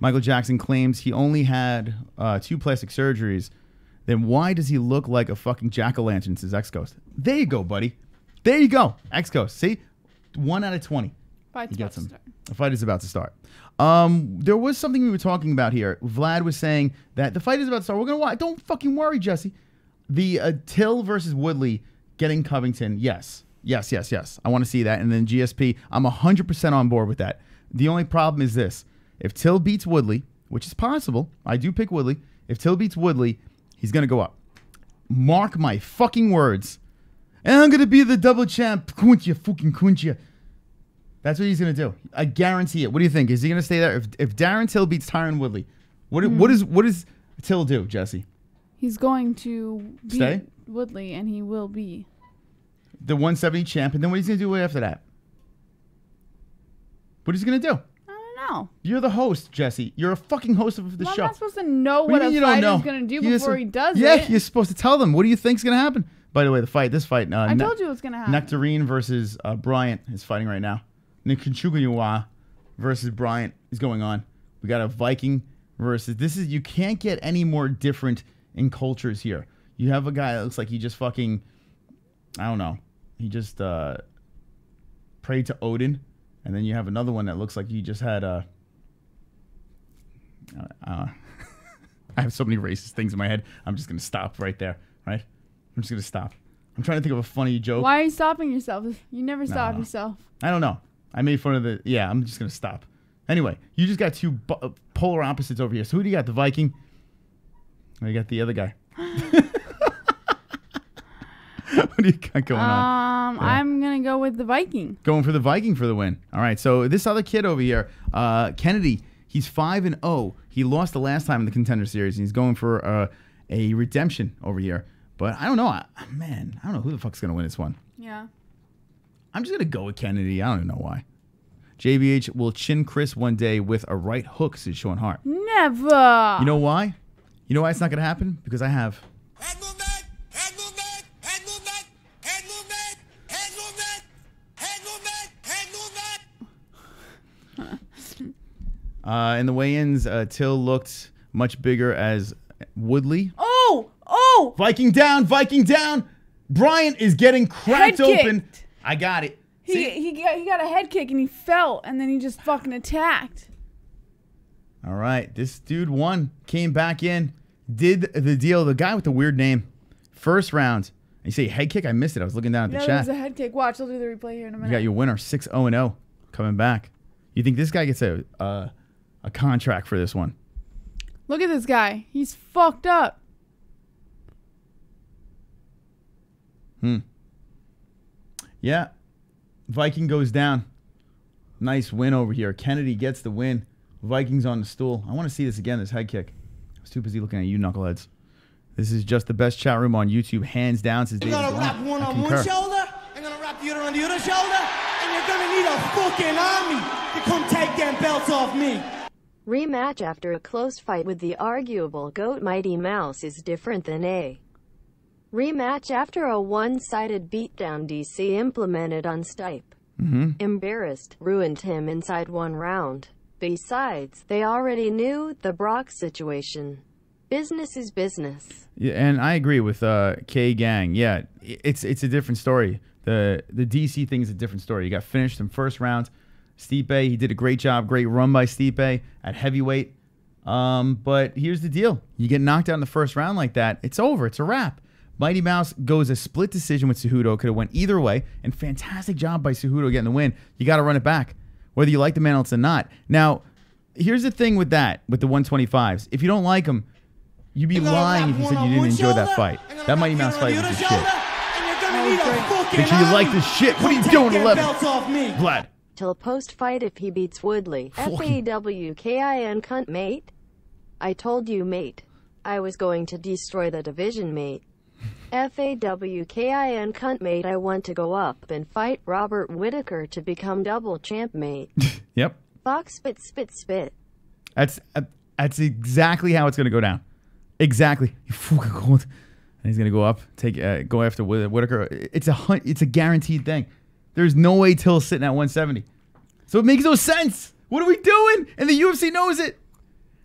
Michael Jackson claims he only had 2 plastic surgeries. Then why does he look like a fucking jack-o'-lantern, says X-Ghost. There you go, buddy. There you go. X-Ghost. See? 1 out of 20. Fight's about to start. The fight is about to start. There was something we were talking about here. Vlad was saying that the fight is about to start. We're going to watch. Don't fucking worry, Jesse. The Till versus Woodley getting Covington. Yes. I want to see that. And then GSP, I'm 100% on board with that. The only problem is this. If Till beats Woodley, which is possible, I do pick Woodley. If Till beats Woodley, he's going to go up. Mark my fucking words. And I'm going to be the double champ. Kuntia, fucking Kuntia. That's what he's going to do. I guarantee it. What do you think? Is he going to stay there? If Darren Till beats Tyron Woodley, what does Till do, Jesse? He's going to stay? beat Woodley, and he will be the 170 champ. And then what he's going to do after that? What is he going to do? I don't know. You're the host, Jesse. You're a fucking host of the show. I'm not supposed to know what a fighter is going to do before he does it. Yeah, you're supposed to tell them. What do you think's going to happen? By the way, this fight. I told you what's going to happen. Nectarine versus Bryant is fighting right now. NZECHUKWU versus Bryant is going on. We got a Viking versus... You can't get any more different in cultures here. You have a guy that looks like he just fucking... I don't know. He just prayed to Odin, and then you have another one that looks like you just had a. I have so many racist things in my head. I'm just gonna stop right there. Right? I'm just gonna stop. I'm trying to think of a funny joke. Why are you stopping yourself? You never stop yourself. I don't know. I made fun of the. Yeah, I'm just gonna stop. Anyway, you just got two polar opposites over here. So who do you got? The Viking. Or you got the other guy. What do you got going on? Yeah. I'm going to go with the Viking. Going for the Viking for the win. All right, so this other kid over here, Kennedy, he's 5-0. He lost the last time in the Contender Series, and he's going for a redemption over here. But I don't know. Man, I don't know who the fuck's going to win this one. Yeah. I'm just going to go with Kennedy. I don't even know why. JBH will chin Chris one day with a right hook, says Sean Hart. Never. You know why? You know why it's not going to happen? Because I have... Head movement! Head movement! Head movement! Head movement! Head movement! Head movement! Head movement! In the weigh-ins, Till looked much bigger as Woodley. Oh! Viking down! Viking down! Bryant is getting cracked open. I got it. He got a head kick and he fell and then he just fucking attacked. All right, this dude won, came back in, did the deal. The guy with the weird name, first round. You say head kick? I missed it. I was looking down at the chat. Yeah, it was a head kick. Watch, I'll do the replay here in a minute. You got your winner, 6-0-0, coming back. You think this guy gets a contract for this one? Look at this guy. He's fucked up. Yeah, Viking goes down. Nice win over here. Kennedy gets the win. Vikings on the stool. I want to see this again, this head kick. I was too busy looking at you knuckleheads. This is just the best chat room on YouTube, hands down, says David. You're going to wrap one on one shoulder, I'm going to wrap the other on the other shoulder, and you're going to need a fucking army to come take them belts off me. Rematch after a close fight with the arguable GOAT Mighty Mouse is different than a rematch after a one-sided beatdown DC implemented on Stipe. Embarrassed, ruined him inside one round. Besides, they already knew the Brock situation. Business is business. Yeah, and I agree with K Gang. Yeah, it's a different story. The DC thing is a different story. You got finished in first round. Stipe, he did a great job. Great run by Stipe at heavyweight. But here's the deal. You get knocked out in the first round like that, it's over. It's a wrap. Mighty Mouse goes a split decision with Cejudo. Could have went either way. And fantastic job by Cejudo getting the win. You got to run it back, whether you like the man else or not. Now, here's the thing with that, with the 125s. If you don't like them, you'd be lying if you said you didn't enjoy that fight. That Mighty Mouse fight was the shit. Make sure you like this shit. What are you doing, 11? Vlad. Till post-fight if he beats Woodley. FAWKIN cunt, mate. I told you, mate. I was going to destroy the division, mate. FAWKIN cunt, mate. I want to go up and fight Robert Whittaker to become double champ, mate. Yep. Fox spit, spit, spit. That's exactly how it's going to go down. Exactly. And he's going to go up, go after Whittaker. It's a guaranteed thing. There's no way Till's sitting at 170. So it makes no sense. What are we doing? And the UFC knows it.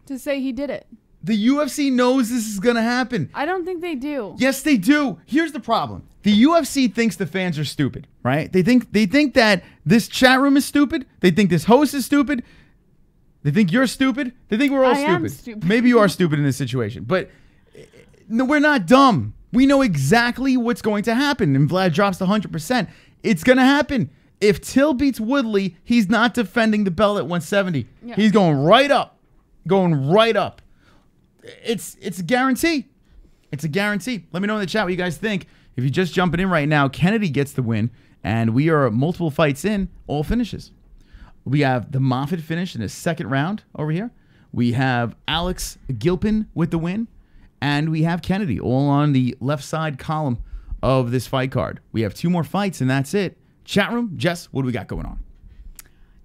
To say he did it. The UFC knows this is going to happen. I don't think they do. Yes, they do. Here's the problem. The UFC thinks the fans are stupid, right? They think that this chat room is stupid. They think this host is stupid. They think you're stupid. They think we're all stupid. Maybe you are stupid in this situation. But no, we're not dumb. We know exactly what's going to happen. And Vlad drops the 100%. It's going to happen. If Till beats Woodley, he's not defending the belt at 170. Yeah. He's going right up. Going right up. It's a guarantee. It's a guarantee. Let me know in the chat what you guys think. If you're just jumping in right now, Kennedy gets the win, and we are multiple fights in, all finishes. We have the Moffat finish in the second round over here. We have Alex Gilpin with the win, and we have Kennedy all on the left side column of this fight card. We have 2 more fights, and that's it. Chat room, Jess, what do we got going on?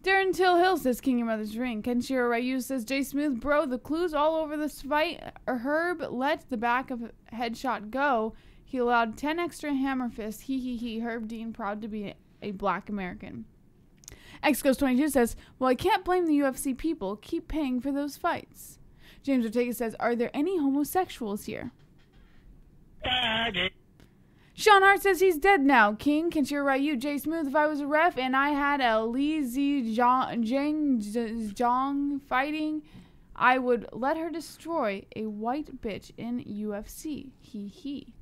Darren Till Hill says, King of Mother's Ring. Kenshiro Ryu says, Jay Smooth, bro, the clues all over this fight. Herb let the back of headshot go. He allowed 10 extra hammer fists. He. Herb Dean, proud to be a black American. XGhost22 says, well, I can't blame the UFC people. Keep paying for those fights. James Ortega says, are there any homosexuals here? Sean Hart says he's dead now. King, Kenshiro Ryu, Jay Smooth. If I was a ref and I had a Li Zhang fighting, I would let her destroy a white bitch in UFC. Hee hee.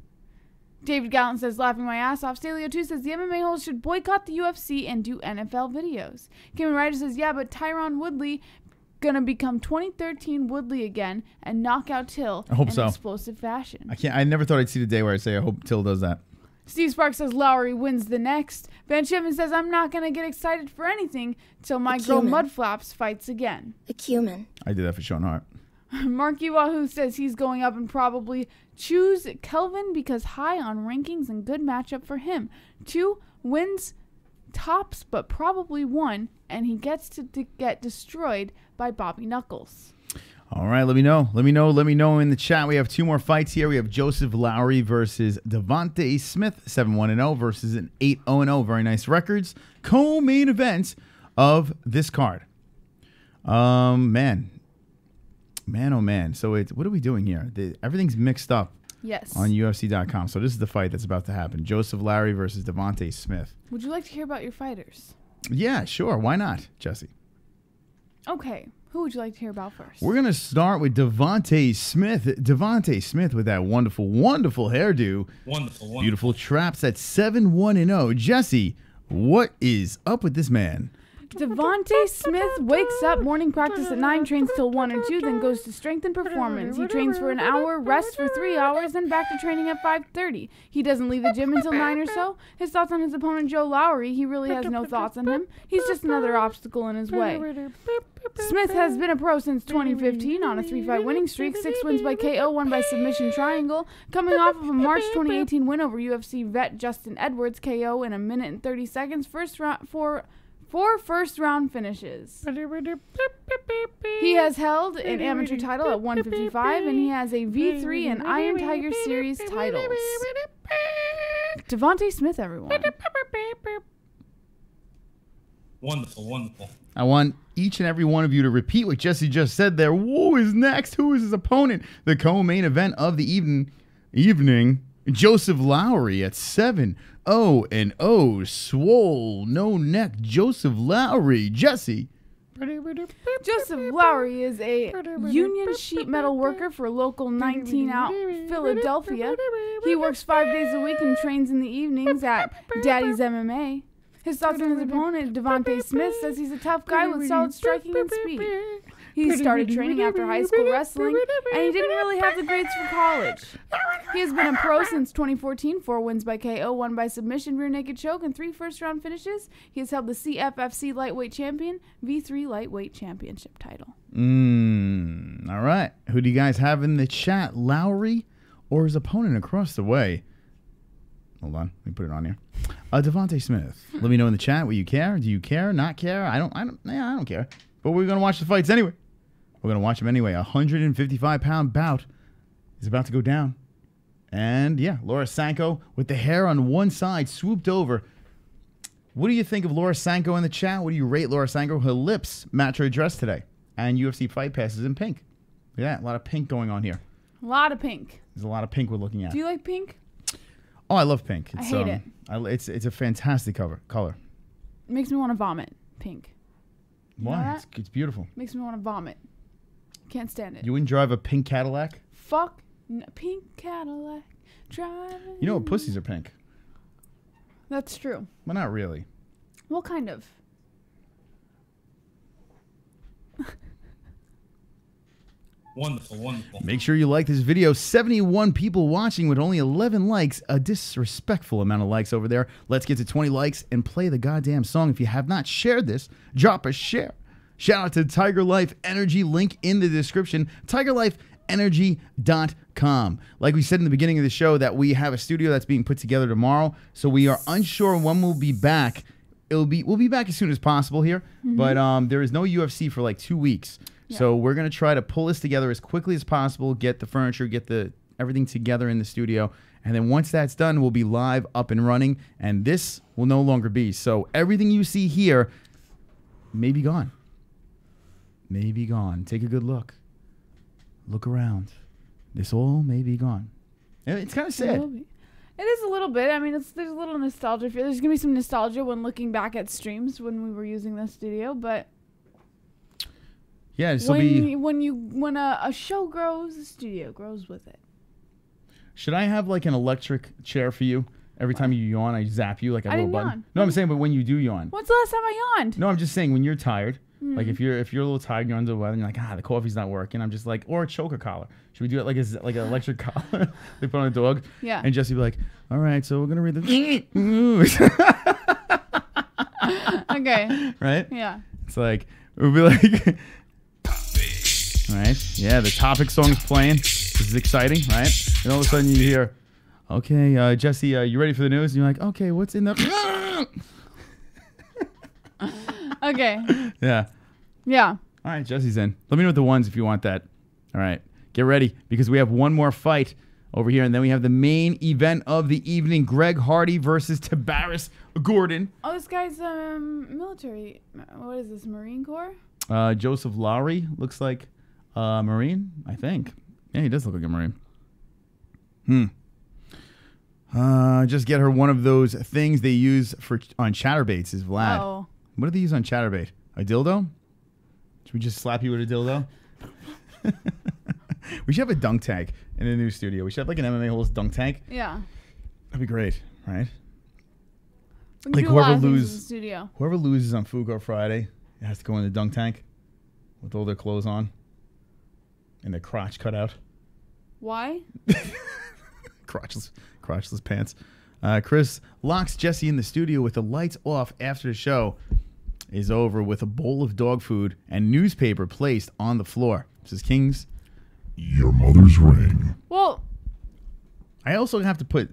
David Gallant says, laughing my ass off. Stalio2 says, the MMA-Holes should boycott the UFC and do NFL videos. Kim Ryder says, yeah, but Tyron Woodley gonna become 2013 Woodley again and knock out Till I hope in so. explosive fashion. I never thought I'd see the day where I'd say I hope Till does that. Steve Sparks says Lowry wins the next. Van Shipman says I'm not gonna get excited for anything till my girl Mudflaps fights again. A cumin. I did that for Sean Hart. Marky Wahoo says he's going up and probably choose Kelvin because high on rankings and good matchup for him. 2 wins tops but probably 1, and he gets to get destroyed by Bobby Knuckles. All right, let me know. Let me know in the chat. We have 2 more fights here. We have Joseph Lowry versus Devante Smith, 7-1-0 versus an 8-0-0. Very nice records. Co-main event of this card. Man, oh man. So what are we doing here? Everything's mixed up. Yes. On UFC.com. So this is the fight that's about to happen. Joseph Lowry versus Devante Smith. Would you like to hear about your fighters? Yeah, sure. Why not, Jessie? Okay. Who would you like to hear about first? We're going to start with Devante Smith. Devante Smith with that wonderful, wonderful hairdo. Wonderful. Beautiful traps at 7-1-0. Jessie, what is up with this man? Devante Smith wakes up, morning practice at 9, trains till 1 or 2, then goes to strength and performance. He trains for an hour, rests for 3 hours, then back to training at 5:30. He doesn't leave the gym until 9 or so. His thoughts on his opponent, Joe Lowry, he really has no thoughts on him. He's just another obstacle in his way. Smith has been a pro since 2015 on a 3-fight winning streak, 6 wins by KO, 1 by submission triangle. Coming off of a March 2018 win over UFC vet Justin Edwards, KO in 1 minute and 30 seconds, four first-round finishes. He has held an amateur title at 155, and he has a V3 and Iron Tiger Series titles. Devante Smith, everyone. Wonderful. I want each and every one of you to repeat what Jessie just said there. Who is next? Who is his opponent? The co-main event of the evening. Joseph Lowry at 7-0-0. Swole, no neck. Joseph Lowry. Jessie. Joseph Lowry is a union sheet metal worker for local 19 out Philadelphia. He works 5 days a week and trains in the evenings at Daddy's MMA. His thoughts on his opponent, Devante Smith, says he's a tough guy with solid striking and speed. He started training after high school wrestling, and he didn't really have the grades for college. He has been a pro since 2014, 4 wins by KO, 1 by submission, rear naked choke, and 3 first-round finishes. He has held the CFFC Lightweight Champion, V3 Lightweight Championship title. All right. Who do you guys have in the chat, Lowry or his opponent across the way? Hold on, let me put it on here. Devante Smith. Let me know in the chat what you care. Do you care? Not care? I don't care. But we're gonna watch the fights anyway. We're gonna watch them anyway. A 155-pound bout is about to go down, and yeah, Laura Sanko with the hair on one side swooped over. What do you think of Laura Sanko in the chat? What do you rate Laura Sanko? Her lips match her dress today, and UFC Fight Pass is in pink. Look at that, a lot of pink going on here. A lot of pink. There's a lot of pink we're looking at. Do you like pink? Oh, I love pink. I hate it. It's a fantastic color. It makes me want to vomit. Pink. Why? It's beautiful. Makes me want to vomit. Can't stand it. You wouldn't drive a pink Cadillac? Fuck. Pink Cadillac. Driving. You know what pussies are pink? That's true. Well, not really. What kind of? Wonderful. Make sure you like this video. 71 people watching with only 11 likes. A disrespectful amount of likes over there. Let's get to 20 likes and play the goddamn song. If you have not shared this, drop a share. Shout out to Tiger Life Energy, link in the description. TigerLifeEnergy.com. Like we said in the beginning of the show, that we have a studio that's being put together tomorrow, so we are unsure when we'll be back. We'll be back as soon as possible here, but there is no UFC for like 2 weeks. Yeah. So we're going to try to pull this together as quickly as possible, get the furniture, get everything together in the studio. And then once that's done, we'll be live, up and running. And this will no longer be. So everything you see here may be gone. May be gone. Take a good look. Look around. This all may be gone. It's kind of sad. It is a little bit. I mean, there's a little nostalgia. There's gonna be some nostalgia when looking back at streams when we were using the studio, but yeah, when a show grows, the studio grows with it. Should I have like an electric chair for you? Every time you yawn, I zap you like a little button. Yawn. No, I'm saying, but when you do yawn. When's the last time I yawned? No, I'm just saying when you're tired. Like if you're a little tired, you're under the weather, and you're like, the coffee's not working. I'm just like, or a choker collar. Should we do it like an electric collar they put on a dog? Yeah. And Jessie be like, all right, so we're gonna read the. Okay. Right. Yeah. It's like we'll be like. Right. Yeah, the topic song's playing. This is exciting, right? And all of a sudden you hear, okay, Jessie, you ready for the news? And you're like, okay, what's in the? Okay. Yeah. Yeah. All right, Jessie's in. Let me know with the ones if you want that. All right. Get ready because we have one more fight over here, and then we have the main event of the evening, Greg Hardy versus TEBARIS Gordon. Oh, this guy's military. What is this, Marine Corps? Joseph LOWRY looks like Marine, I think. Yeah, he does look like a Marine. Just get her one of those things they use on chatterbaits is Vlad. Oh. What do they use on chatterbait? A dildo? Should we just slap you with a dildo? We should have a dunk tank in the new studio. We should have like an MMA-Holes dunk tank. Yeah. That'd be great, right? We Like do whoever in the loses studio. Whoever loses on Fugo Friday has to go in the dunk tank with all their clothes on and their crotch cut out. Why? crotchless pants. Chris locks Jessie in the studio with the lights off after the show is over with a bowl of dog food and newspaper placed on the floor. This is King's Your Mother's Ring. Well, I also have to put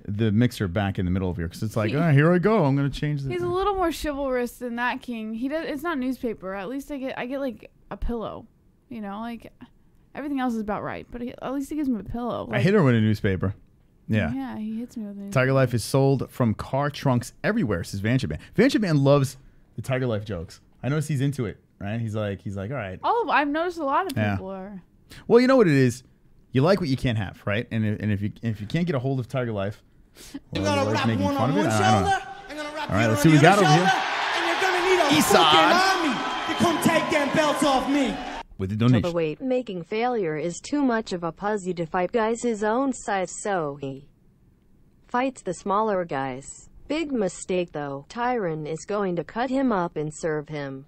the mixer back in the middle of here because it's like, here I go. I'm going to change he's a little more chivalrous than that King. He does. It's not newspaper. At least I get like a pillow. You know, like everything else is about right, but at least he gives me a pillow. Like, I hit her with a newspaper. Yeah. Yeah, he hits me with a newspaper. Tiger Life is sold from car trunks everywhere, says Vancha Man. Vancha Man loves the Tiger Life jokes. I notice he's into it, right? He's like, all right. I've noticed a lot of people are. Well, you know what it is? You like what you can't have, right? And if you can't get a hold of Tiger Life, well, I'm gonna like wrap making one fun on of it. one I don't know. shoulder. I'm gonna wrap All right, the let's other see what we got on the over other here. shoulder, and you're gonna need a Eastside. fucking army to come take them belts off me. With the donation. The weight making failure is too much of a pussy to fight guys his own size, so he fights the smaller guys. Big mistake though. Tyron is going to cut him up and serve him.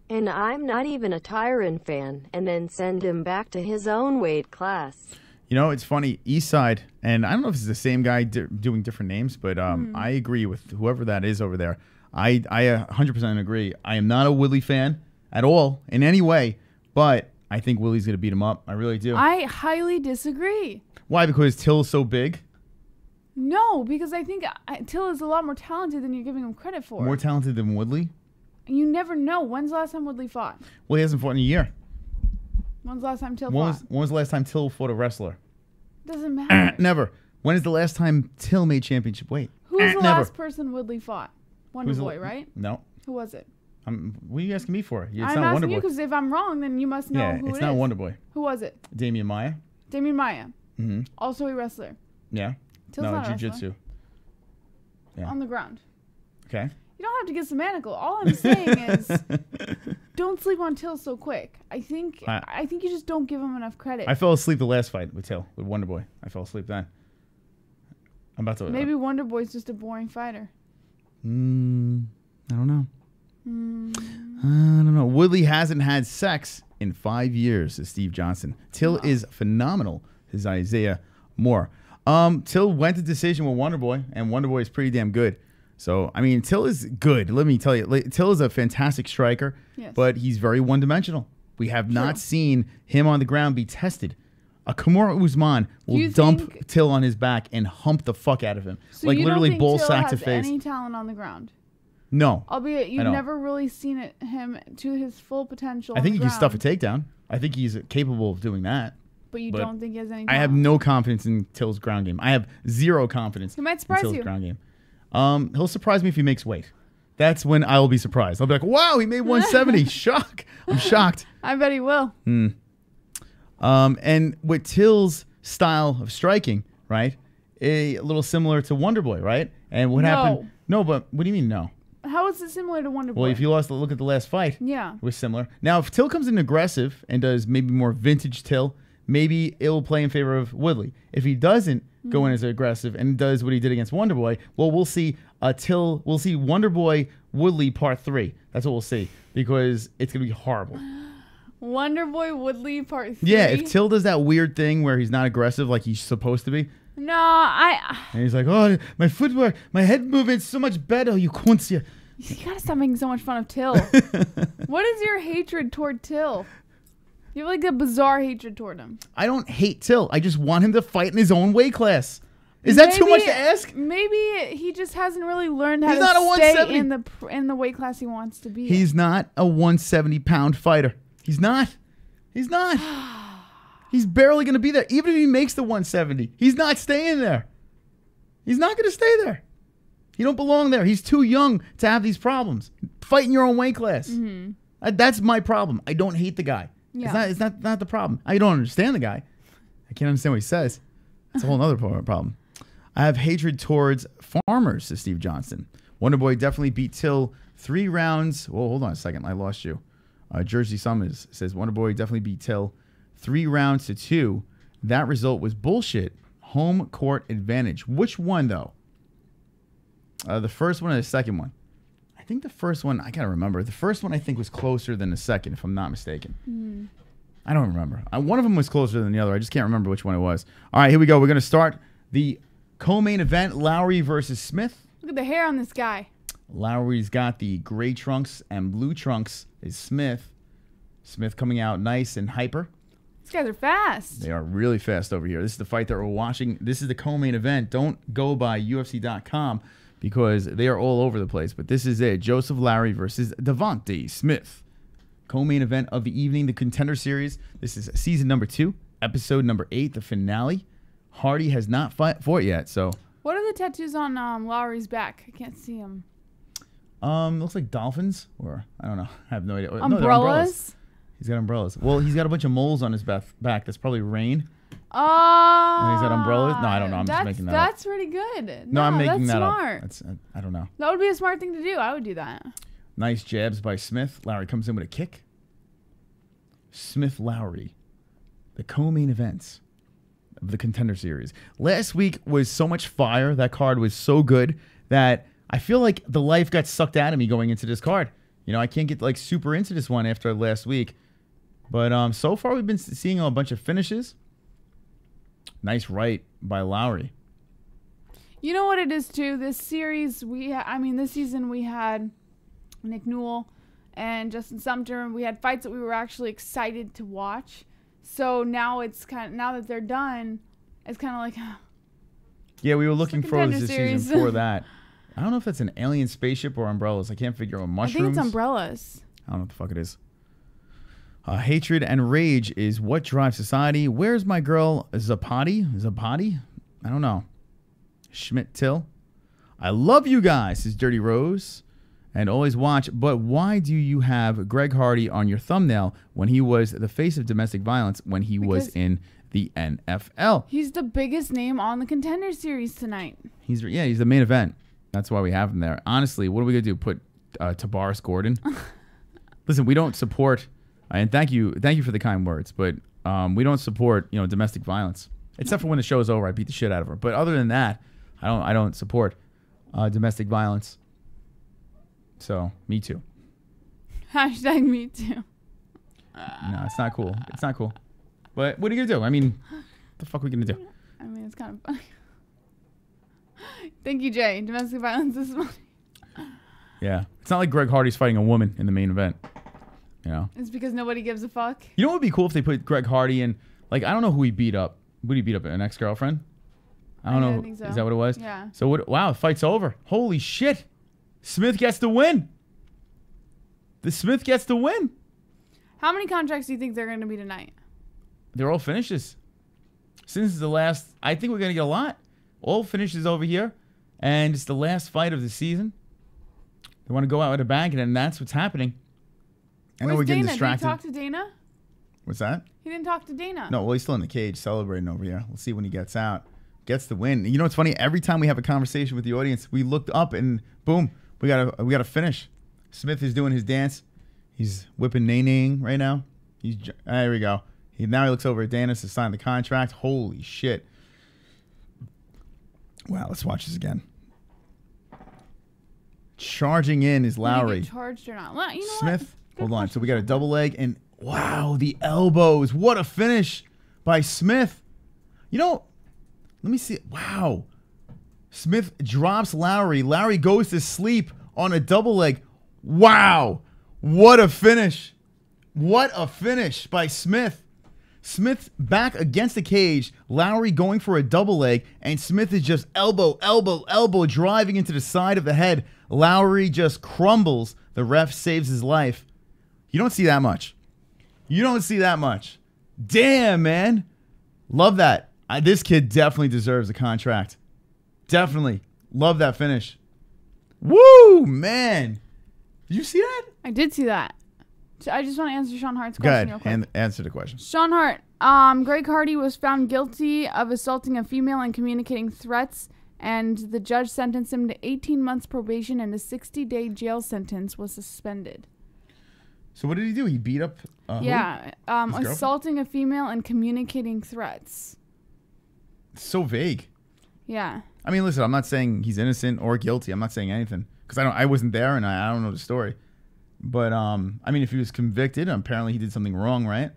And I'm not even a Tyron fan, and then send him back to his own weight class. You know, it's funny. Eastside, and I don't know if it's the same guy doing different names, but I agree with whoever that is over there. I 100% agree. I am not a Willie fan at all in any way, but I think Willie's going to beat him up. I really do. I highly disagree. Why? Because Till's so big? No, because I think Till is a lot more talented than you're giving him credit for. More talented than Woodley? You never know. When's the last time Woodley fought? Well, he hasn't fought in a year. When's the last time Till fought? When was the last time Till fought a wrestler? Doesn't matter. Never. When is the last time Till made championship weight? Who was the Never. last person Woodley fought? Wonder Boy, right? No. Who was it? What are you asking me for? It's I'm not Wonder asking Boy. you because if I'm wrong, then you must know who it is. It's not Wonder Boy. Who was it? Damian Maya. Damian Maya. Mm-hmm. Also a wrestler. Yeah. Till's no, not a jiu-jitsu. Yeah. On the ground. Okay. You don't have to get semantical. All I'm saying is don't sleep on Till so quick. I think you just don't give him enough credit. I fell asleep the last fight with Till, with Wonder Boy. I fell asleep then. I'm about to... Maybe Wonder Boy's just a boring fighter. I don't know. I don't know. Woodley hasn't had sex in 5 years, says Steve Johnson. Till is phenomenal, says Isaiah Moore. Till went to decision with Wonder Boy, and Wonder Boy is pretty damn good. So, I mean, Till is good. Let me tell you. Till is a fantastic striker, but he's very one-dimensional. We have not seen him on the ground be tested. A Kimura Usman will dump Till on his back and hump the fuck out of him. So like you literally don't think bull Till sack to has face. any talent on the ground? No. Albeit you've never really seen him to his full potential. I think he can stuff a takedown. I think he's capable of doing that. But you don't think he has any talent? I have no confidence in Till's ground game. I have zero confidence he might surprise in Till's you. ground game. He'll surprise me if he makes weight. That's when I will be surprised. I'll be like, wow, he made 170. Shock. I'm shocked. I bet he will. And with Till's style of striking, right, a little similar to Wonder Boy, right? And what happened? No, but what do you mean no? How is it similar to Wonder Boy? Well, if you look at the last fight, yeah, it was similar. Now, if Till comes in aggressive and does maybe more vintage Till, maybe it will play in favor of Woodley. If he doesn't go in as aggressive and does what he did against Wonder Boy, well, we'll see we'll see Wonder Boy Woodley Part 3. That's what we'll see, because it's gonna be horrible. Wonder Boy Woodley Part 3. Yeah, if Till does that weird thing where he's not aggressive like he's supposed to be. No, And he's like, oh, my footwork, my head movement's so much better, you kunst. You gotta stop making so much fun of Till. What is your hatred toward Till? You have like a bizarre hatred toward him. I don't hate Till. I just want him to fight in his own weight class. Is that too much to ask? Maybe he just hasn't really learned how to stay in the weight class he wants to be. He's not a 170-pound fighter. He's not. He's not. He's barely going to be there. Even if he makes the 170, he's not staying there. He's not going to stay there. He don't belong there. He's too young to have these problems. Fight in your own weight class. That's my problem. I don't hate the guy. Yeah. It's not the problem. I don't understand the guy. I can't understand what he says. It's a whole other problem. I have hatred towards farmers, says Steve Johnston. Wonder Boy definitely beat Till 3 rounds. Well, hold on a second. I lost you. Jersey Summers says Wonder Boy definitely beat Till 3 rounds to 2. That result was bullshit. Home court advantage. Which one, though? The first one or the second one? I think the first one, I gotta remember. The first one I think was closer than the second, if I'm not mistaken. I don't remember. One of them was closer than the other. I just can't remember which one it was. All right, here we go. We're going to start the co-main event, Lowry versus Smith. Look at the hair on this guy. Lowry's got the gray trunks and blue trunks is Smith. Smith coming out nice and hyper. These guys are fast. They are really fast over here. This is the fight that we're watching. This is the co-main event. Don't go by UFC.com because they are all over the place. But this is it. Joseph Lowry versus Devante Smith. Co-main event of the evening, the Contender Series. This is season number 2, episode number 8, the finale. Hardy has not fought yet, so. What are the tattoos on Lowry's back? I can't see them. Looks like dolphins, or I don't know. I have no idea. Umbrellas? No, they're umbrellas. He's got umbrellas. Well, he's got a bunch of moles on his back. That's probably rain. Oh. And he's got umbrellas. No, I don't know. I'm just making that up. That's pretty good. No, I'm making that smart. up. I don't know. That would be a smart thing to do. I would do that. Nice jabs by Smith. Lowry comes in with a kick. Smith Lowry, the co-main events of the Contender Series. Last week was so much fire. That card was so good that I feel like the life got sucked out of me going into this card. You know, I can't get like super into this one after last week. But so far we've been seeing a bunch of finishes. Nice right by Lowry. You know what it is too? This series this season we had Nick Newell and Justin Sumter, and we had fights that we were actually excited to watch. So now now that they're done, it's kind of like yeah, we were looking forward to this season for that. I don't know if that's an alien spaceship or umbrellas. I can't figure out mushrooms. I think it's umbrellas. I don't know what the fuck it is. Hatred and rage is what drives society. Where's my girl Zapati? I don't know. Schmidt Till. I love you guys, says Dirty Rose. And always watch, but why do you have Greg Hardy on your thumbnail when he was the face of domestic violence when he was in the NFL? He's the biggest name on the Contender Series tonight. He's the main event. That's why we have him there. Honestly, what are we going to do? Put TEBARIS Gordon? Listen, we don't support, and thank you for the kind words, but we don't support, domestic violence. Except for when the show is over, I beat the shit out of her. But other than that, I don't support domestic violence. So, me too. Hashtag me too. No, it's not cool. It's not cool. But what are you going to do? I mean, what the fuck are we going to do? I mean, it's kind of funny. Thank you, Jay. Domestic violence is funny. Yeah. It's not like Greg Hardy's fighting a woman in the main event. It's because nobody gives a fuck. You know what would be cool if they put Greg Hardy in, like, I don't know who he beat up. Who did he beat up? An ex-girlfriend? I don't know. I think so. Is that what it was? Yeah. So, wow, the fight's over. Holy shit. Smith gets the win. The Smith gets the win. How many contracts do you think they're going to be tonight? They're all finishes. Since the last, I think we're going to get a lot. All finishes over here. And it's the last fight of the season. They want to go out with a bang, and then that's what's happening. I know we're getting distracted. Did he talk to Dana? What's that? He didn't talk to Dana. No, well, he's still in the cage celebrating over here. We'll see when he gets out. gets the win. You know what's funny? Every time we have a conversation with the audience, we looked up and boom, we got a finish. Smith is doing his dance. He's whipping nay-naying right now. There we go. Now he looks over at Danis to sign the contract. Holy shit. Wow, let's watch this again. Charging in is Lowry. Charged or not? Well, you know Smith, hold on. So we got a double leg and wow, the elbows. What a finish by Smith. You know, let me see. Wow. Smith drops Lowry. Lowry goes to sleep on a double leg. Wow. What a finish. What a finish by Smith. Smith back against the cage. Lowry going for a double leg. And Smith is just elbow, elbow, elbow driving into the side of the head. Lowry just crumbles. The ref saves his life. You don't see that much. You don't see that much. Damn, man. Love that. This kid definitely deserves a contract. Definitely. Love that finish. Woo, man. Did you see that? I did see that. I just want to answer Sean Hart's question real quick. And answer the question. Sean Hart. Greg Hardy was found guilty of assaulting a female and communicating threats, and the judge sentenced him to 18 months probation and a 60-day jail sentence was suspended. So what did he do? He beat up assaulting a female and communicating threats. It's so vague. Yeah. I mean, listen, I'm not saying he's innocent or guilty. I'm not saying anything because I wasn't there and I don't know the story. But I mean, if he was convicted, apparently he did something wrong, right?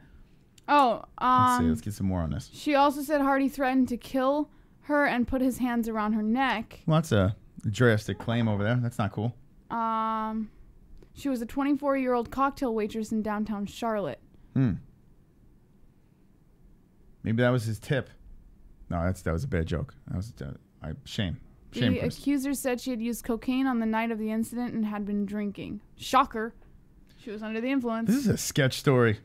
Oh, let's see. Let's get some more on this. She also said Hardy threatened to kill her and put his hands around her neck. Well, that's a drastic claim over there. That's not cool. She was a 24-year-old cocktail waitress in downtown Charlotte. Maybe that was his tip. No, that was a bad joke. That was shame. The accuser said she had used cocaine on the night of the incident and had been drinking. Shocker. She was under the influence. This is a sketch story.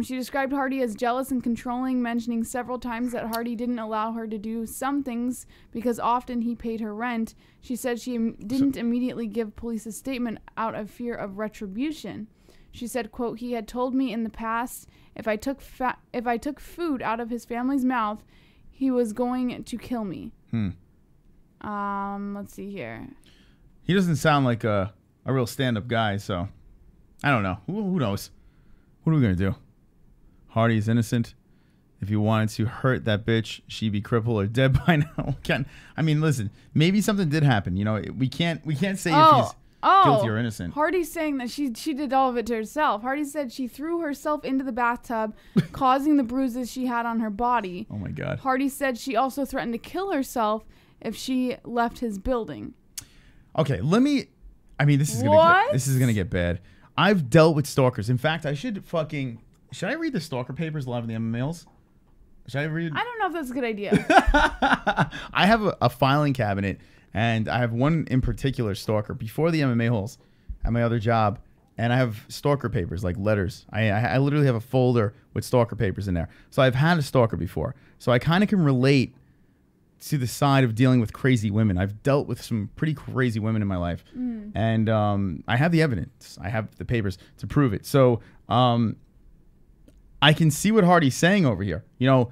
She described Hardy as jealous and controlling, mentioning several times that Hardy didn't allow her to do some things because often he paid her rent. She said she didn't immediately give police a statement out of fear of retribution. She said, quote, he had told me in the past if I took food out of his family's mouth, he was going to kill me. Let's see here. He doesn't sound like a real stand-up guy, so I don't know. Who knows? What are we going to do? Hardy's innocent. If you wanted to hurt that bitch, she'd be crippled or dead by now. I mean, listen, maybe something did happen. You know, we can't say if he's guilty or innocent. Hardy's saying that she did all of it to herself. Hardy said she threw herself into the bathtub, causing the bruises she had on her body. Oh, my God. Hardy said she also threatened to kill herself if she left his building. Okay, this is gonna get bad. I've dealt with stalkers. In fact, should I read the stalker papers live in the MMA-Holes? Should I read? I don't know if that's a good idea. I have a filing cabinet, and I have one in particular stalker before the MMA-Holes at my other job, and I have stalker papers, like letters. I literally have a folder with stalker papers in there. So I've had a stalker before. So I kind of can relate to the side of dealing with crazy women. I've dealt with some pretty crazy women in my life. And I have the evidence. I have the papers to prove it. So I can see what Hardy's saying over here. You know,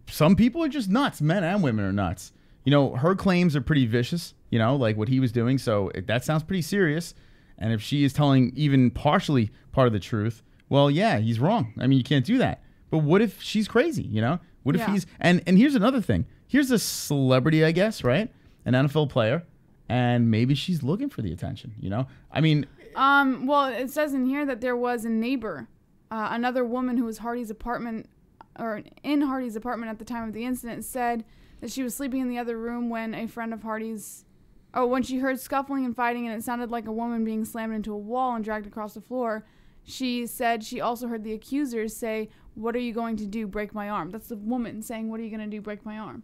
some people are just nuts. Men and women are nuts. You know, her claims are pretty vicious, you know, like what he was doing. So that sounds pretty serious. And if she is telling even partially part of the truth, well, yeah, he's wrong. I mean, you can't do that. But what if she's crazy, you know? What if he's... And here's another thing. Here's a celebrity, I guess, right? An NFL player. And maybe she's looking for the attention, you know? I mean... Well, it says in here that there was a neighbor, another woman who was Hardy's apartment, or in Hardy's apartment at the time of the incident, said that she was sleeping in the other room when a friend of Hardy's... when she heard scuffling and fighting and it sounded like a woman being slammed into a wall and dragged across the floor. She said she also heard the accusers say, "What are you going to do? Break my arm." That's the woman saying, "What are you going to do? Break my arm."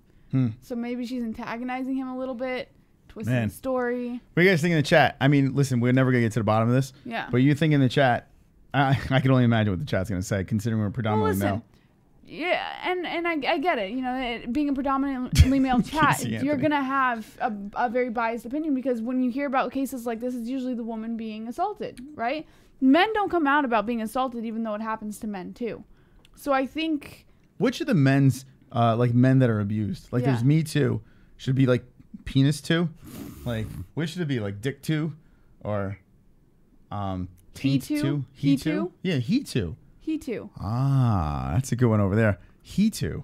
So maybe she's antagonizing him a little bit, twisting the story. What do you guys think in the chat? I mean, listen, we're never going to get to the bottom of this. Yeah. But you think in the chat, I can only imagine what the chat's going to say, considering we're predominantly male. Yeah, and I get it. You know, being a predominantly male chat, you're going to have a very biased opinion because when you hear about cases like this, it's usually the woman being assaulted, right? Men don't come out about being assaulted even though it happens to men too. So I think... Which of the men's like men that are abused. Like Yeah. there's Me Too. Should it be like Penis Too? Like which should it be? Like Dick Too or Taint Too? He Too? Yeah, He Too. He Too. Ah, that's a good one over there. He Too.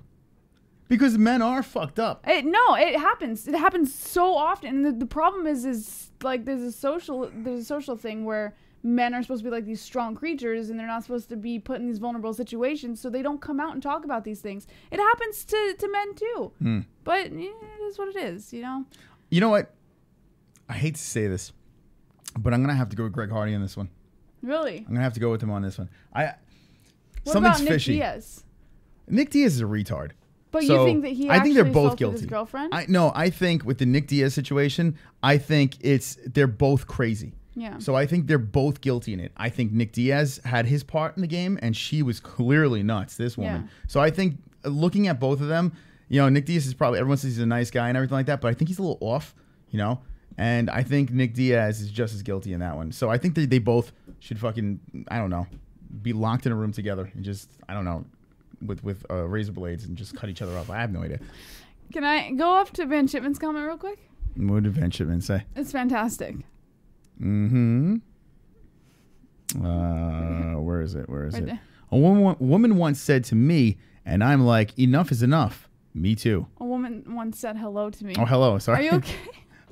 Because men are fucked up. No, it happens. It happens so often. And the problem is like there's a social thing where men are supposed to be like these strong creatures and they're not supposed to be put in these vulnerable situations, so they don't come out and talk about these things. It happens to men too. But it is what it is, you know? You know what? I hate to say this, but I'm going to have to go with Greg Hardy on this one. Really? I'm going to have to go with him on this one. What Something's about Nick fishy. Diaz? Nick Diaz is a retard. But So, you think that he I think they're actually both assaulted guilty. his girlfriend? No, I think with the Nick Diaz situation, I think they're both crazy. Yeah. So I think they're both guilty in it. I think Nick Diaz had his part in the game, and she was clearly nuts, this woman. Yeah. So I think looking at both of them, you know, Nick Diaz is probably, everyone says he's a nice guy and everything like that, but I think he's a little off, you know? And I think Nick Diaz is just as guilty in that one. So I think they both should fucking, I don't know, be locked in a room together and just, I don't know, with razor blades and just cut each other off. I have no idea. Can I go off to Van Shipman's comment real quick? What did Van Shipman say? It's fantastic. Where is it? Right it? there. A woman once said to me, and I'm like, enough is enough. Me too. A woman once said hello to me. Oh, hello. Sorry. Are you okay?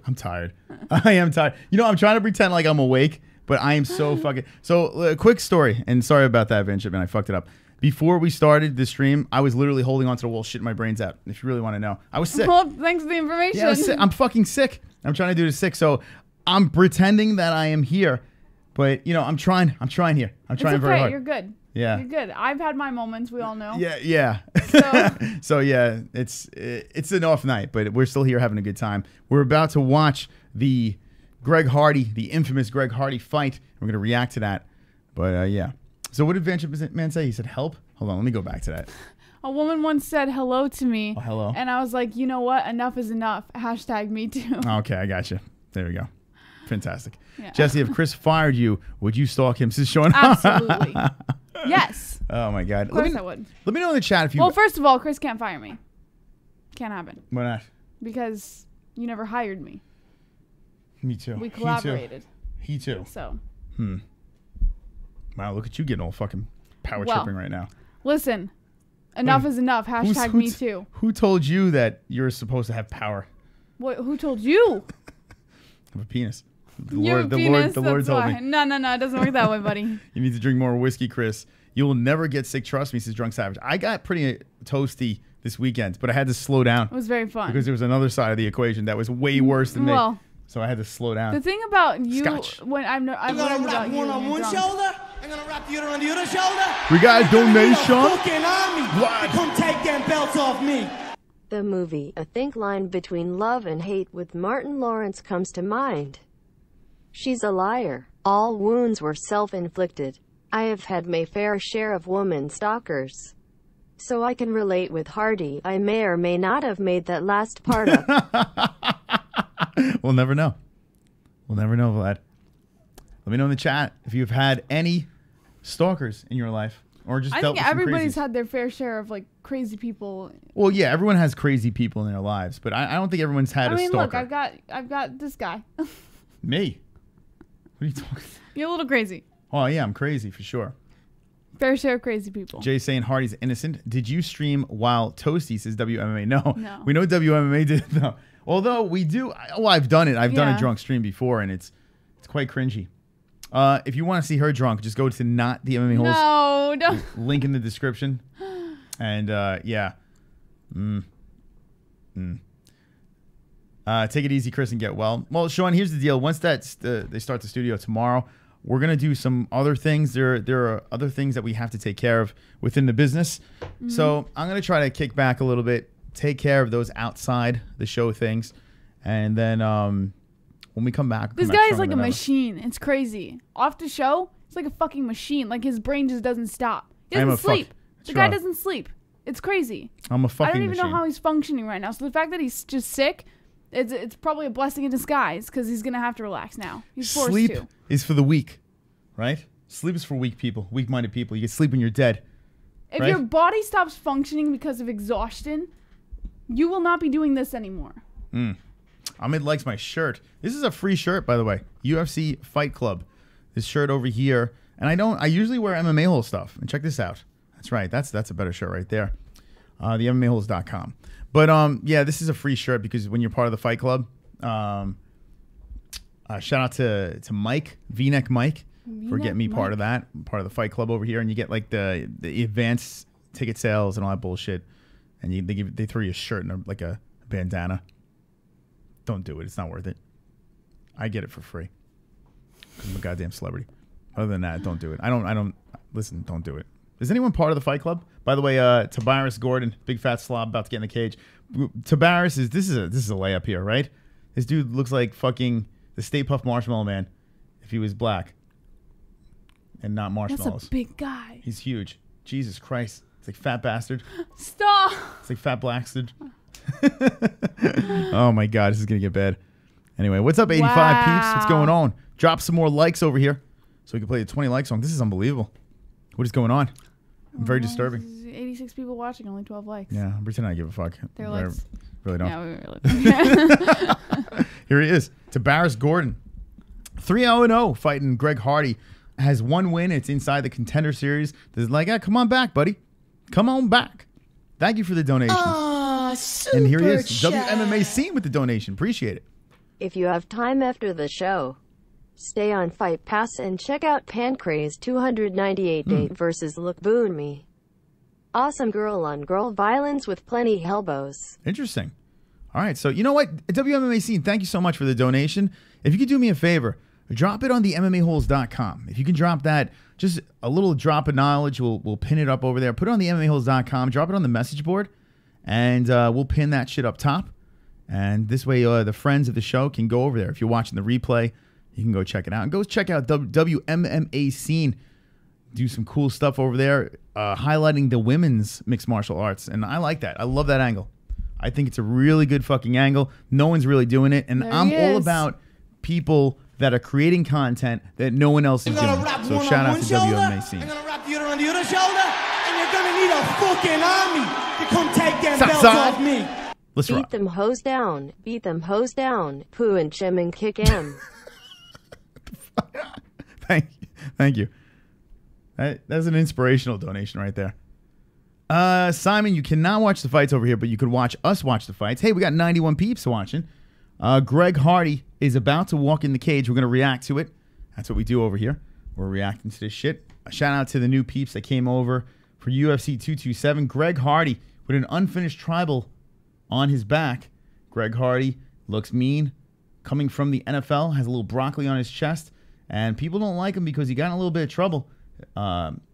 I'm tired. I am tired. You know, I'm trying to pretend like I'm awake, but I am so fucking... So, quick story, and sorry about that, Van Shipman. I fucked it up. Before we started the stream, I was literally holding onto the wall, shitting my brains out, if you really want to know. I was sick. Well, thanks for the information. Yeah, I was sick. I'm fucking sick. I'm trying to do this sick, so I'm pretending that I am here, but, you know, I'm trying here. I'm trying very hard. You're good. Yeah. You're good. I've had my moments, we all know. Yeah. So, So yeah, it's an off night, but we're still here having a good time. We're about to watch the infamous Greg Hardy fight. We're gonna react to that, but yeah. So what did Van Shipman say? He said help. Hold on, let me go back to that. a woman once said hello to me. Oh, hello. And I was like, you know what? Enough is enough. # me too. Okay, I got you. There we go. Fantastic. Yeah. Jessie, if Chris fired you, would you stalk him since showing up? Absolutely. Yes. Oh my God. Of course I would. Let me know in the chat if you. Well, first of all, Chris can't fire me. Can't happen. Why not? Because you never hired me. Me too. We collaborated. He too. So. Wow, look at you getting all fucking power Well, tripping right now. Listen, enough is enough. # me too. Who told you that you're supposed to have power? What? Who told you? Have a penis. The You have a the penis, Lord that's told why. me. No, it doesn't work that way, buddy. You need to drink more whiskey, Chris. You will never get sick. Trust me, says Drunk Savage. I got pretty toasty this weekend, but I had to slow down. It was very fun. Because there was another side of the equation that was way worse than me. So I had to slow down. The thing about you, Scotch. when I've learned gonna about wrap you one when on you're one drunk. shoulder. I'm gonna wrap the other on the other shoulder. We got a You're gonna need donation. a fucking army What? to come take them belts off me. The movie A Think Line Between Love and Hate with Martin Lawrence comes to mind. She's a liar. All wounds were self-inflicted. I have had my fair share of woman stalkers. So I can relate with Hardy. I may or may not have made that last part up. We'll never know. We'll never know, Vlad. Let me know in the chat if you've had any stalkers in your life or just I dealt think with some everybody's crazies. had their fair share of like crazy people. Well, yeah, everyone has crazy people in their lives, but I don't think everyone's had a stalker. Look, I've got this guy. Me? What are you talking? You're a little crazy. Oh yeah, I'm crazy for sure. Fair share of crazy people. Jay saying Hardy's innocent. Did you stream while Toasty says WMMA? No. No. We know WMMA did though. Although we do. Well, I've done it. I've done a Yeah. drunk stream before, and it's quite cringy. If you want to see her drunk, just go to not the MMA Holes. No, don't. Link in the description. And yeah. Take it easy, Chris, and get well. Well, Sean, here's the deal. Once they start the studio tomorrow, we're gonna do some other things. There are other things that we have to take care of within the business. So I'm gonna try to kick back a little bit, take care of those outside the show things, and then when we come back, This guy is like a machine. It's crazy. Off the show, it's like a fucking machine. Like his brain just doesn't stop. He doesn't sleep. The guy doesn't sleep. It's crazy. I'm a fucking I don't even machine. know how he's functioning right now. So the fact that he's just sick, it's probably a blessing in disguise because he's gonna have to relax now. He's forced Sleep to. is for the weak, right? Sleep is for weak people, weak-minded people. You get sleep when you're dead. If right? your body stops functioning because of exhaustion, you will not be doing this anymore. Ahmed likes my shirt. This is a free shirt, by the way. UFC Fight Club. This shirt over here. And I usually wear MMA-Hole stuff. And check this out. That's right. That's a better shirt right there. The MMA-Holes.com. But yeah, this is a free shirt because when you're part of the Fight Club, shout out to Mike, V-neck Mike, for getting me part of that, part of the Fight Club over here, and you get like the advanced ticket sales and all that bullshit, and they throw you a shirt and like a bandana. Don't do it; it's not worth it. I get it for free because I'm a goddamn celebrity. Other than that, don't do it. I don't listen. Don't do it. Is anyone part of the Fight Club? By the way, TEBARIS Gordon, big fat slob, about to get in the cage. TEBARIS is this is a layup here, right? This dude looks like fucking the Stay Puft Marshmallow Man if he was black and not marshmallows. That's a big guy. He's huge. Jesus Christ. It's like fat bastard. Stop. It's like fat blackstard. Oh my God, this is going to get bad. Anyway, what's up, 85 peeps? What's going on? Drop some more likes over here so we can play the 20 like song. This is unbelievable. What is going on? Very disturbing. 86 people watching, only 12 likes. Yeah, I'm pretending I give a fuck. They're likes. Really don't. Yeah, we really don't. Here he is. TEBARIS Gordon. 3-0-0 fighting Greg Hardy. Has one win. It's inside the Contender Series. This is like, come on back, buddy. Come on back. Thank you for the donation. And here he is. WMMA Scene with the donation. Appreciate it. If you have time after the show, stay on Fight Pass and check out Pancrase 298 date versus Look Boon Me. Awesome girl on girl violence with plenty elbows. Interesting. All right. So you know what? WMMA Scene, thank you so much for the donation. If you could do me a favor, drop it on the MMA-Holes.com. If you can drop that, just a little drop of knowledge, we'll pin it up over there. Put it on the MMA-Holes.com. Drop it on the message board, and we'll pin that shit up top. And this way, the friends of the show can go over there. If you're watching the replay, you can go check it out. And go check out WMMA Scene. Do some cool stuff over there, highlighting the women's mixed martial arts. And I like that. I love that angle. I think it's a really good fucking angle. No one's really doing it. And I'm all about people that are creating content that no one else is doing. So shout out to WMMA Scene. I'm going to wrap you around the other shoulder, and you're going to need a fucking army to come take them belts off me. Let's rock. Beat them hoes down. Beat them hoes down. Poo and chim and kick em. Thank you. That's an inspirational donation right there. Simon, you cannot watch the fights over here, but you could watch us watch the fights. Hey, we got 91 peeps watching. Greg Hardy is about to walk in the cage. We're going to react to it. That's what we do over here. We're reacting to this shit. A shout out to the new peeps that came over for UFC 227. Greg Hardy with an unfinished tribal on his back. Greg Hardy looks mean. Coming from the NFL, has a little broccoli on his chest. And people don't like him because he got in a little bit of trouble.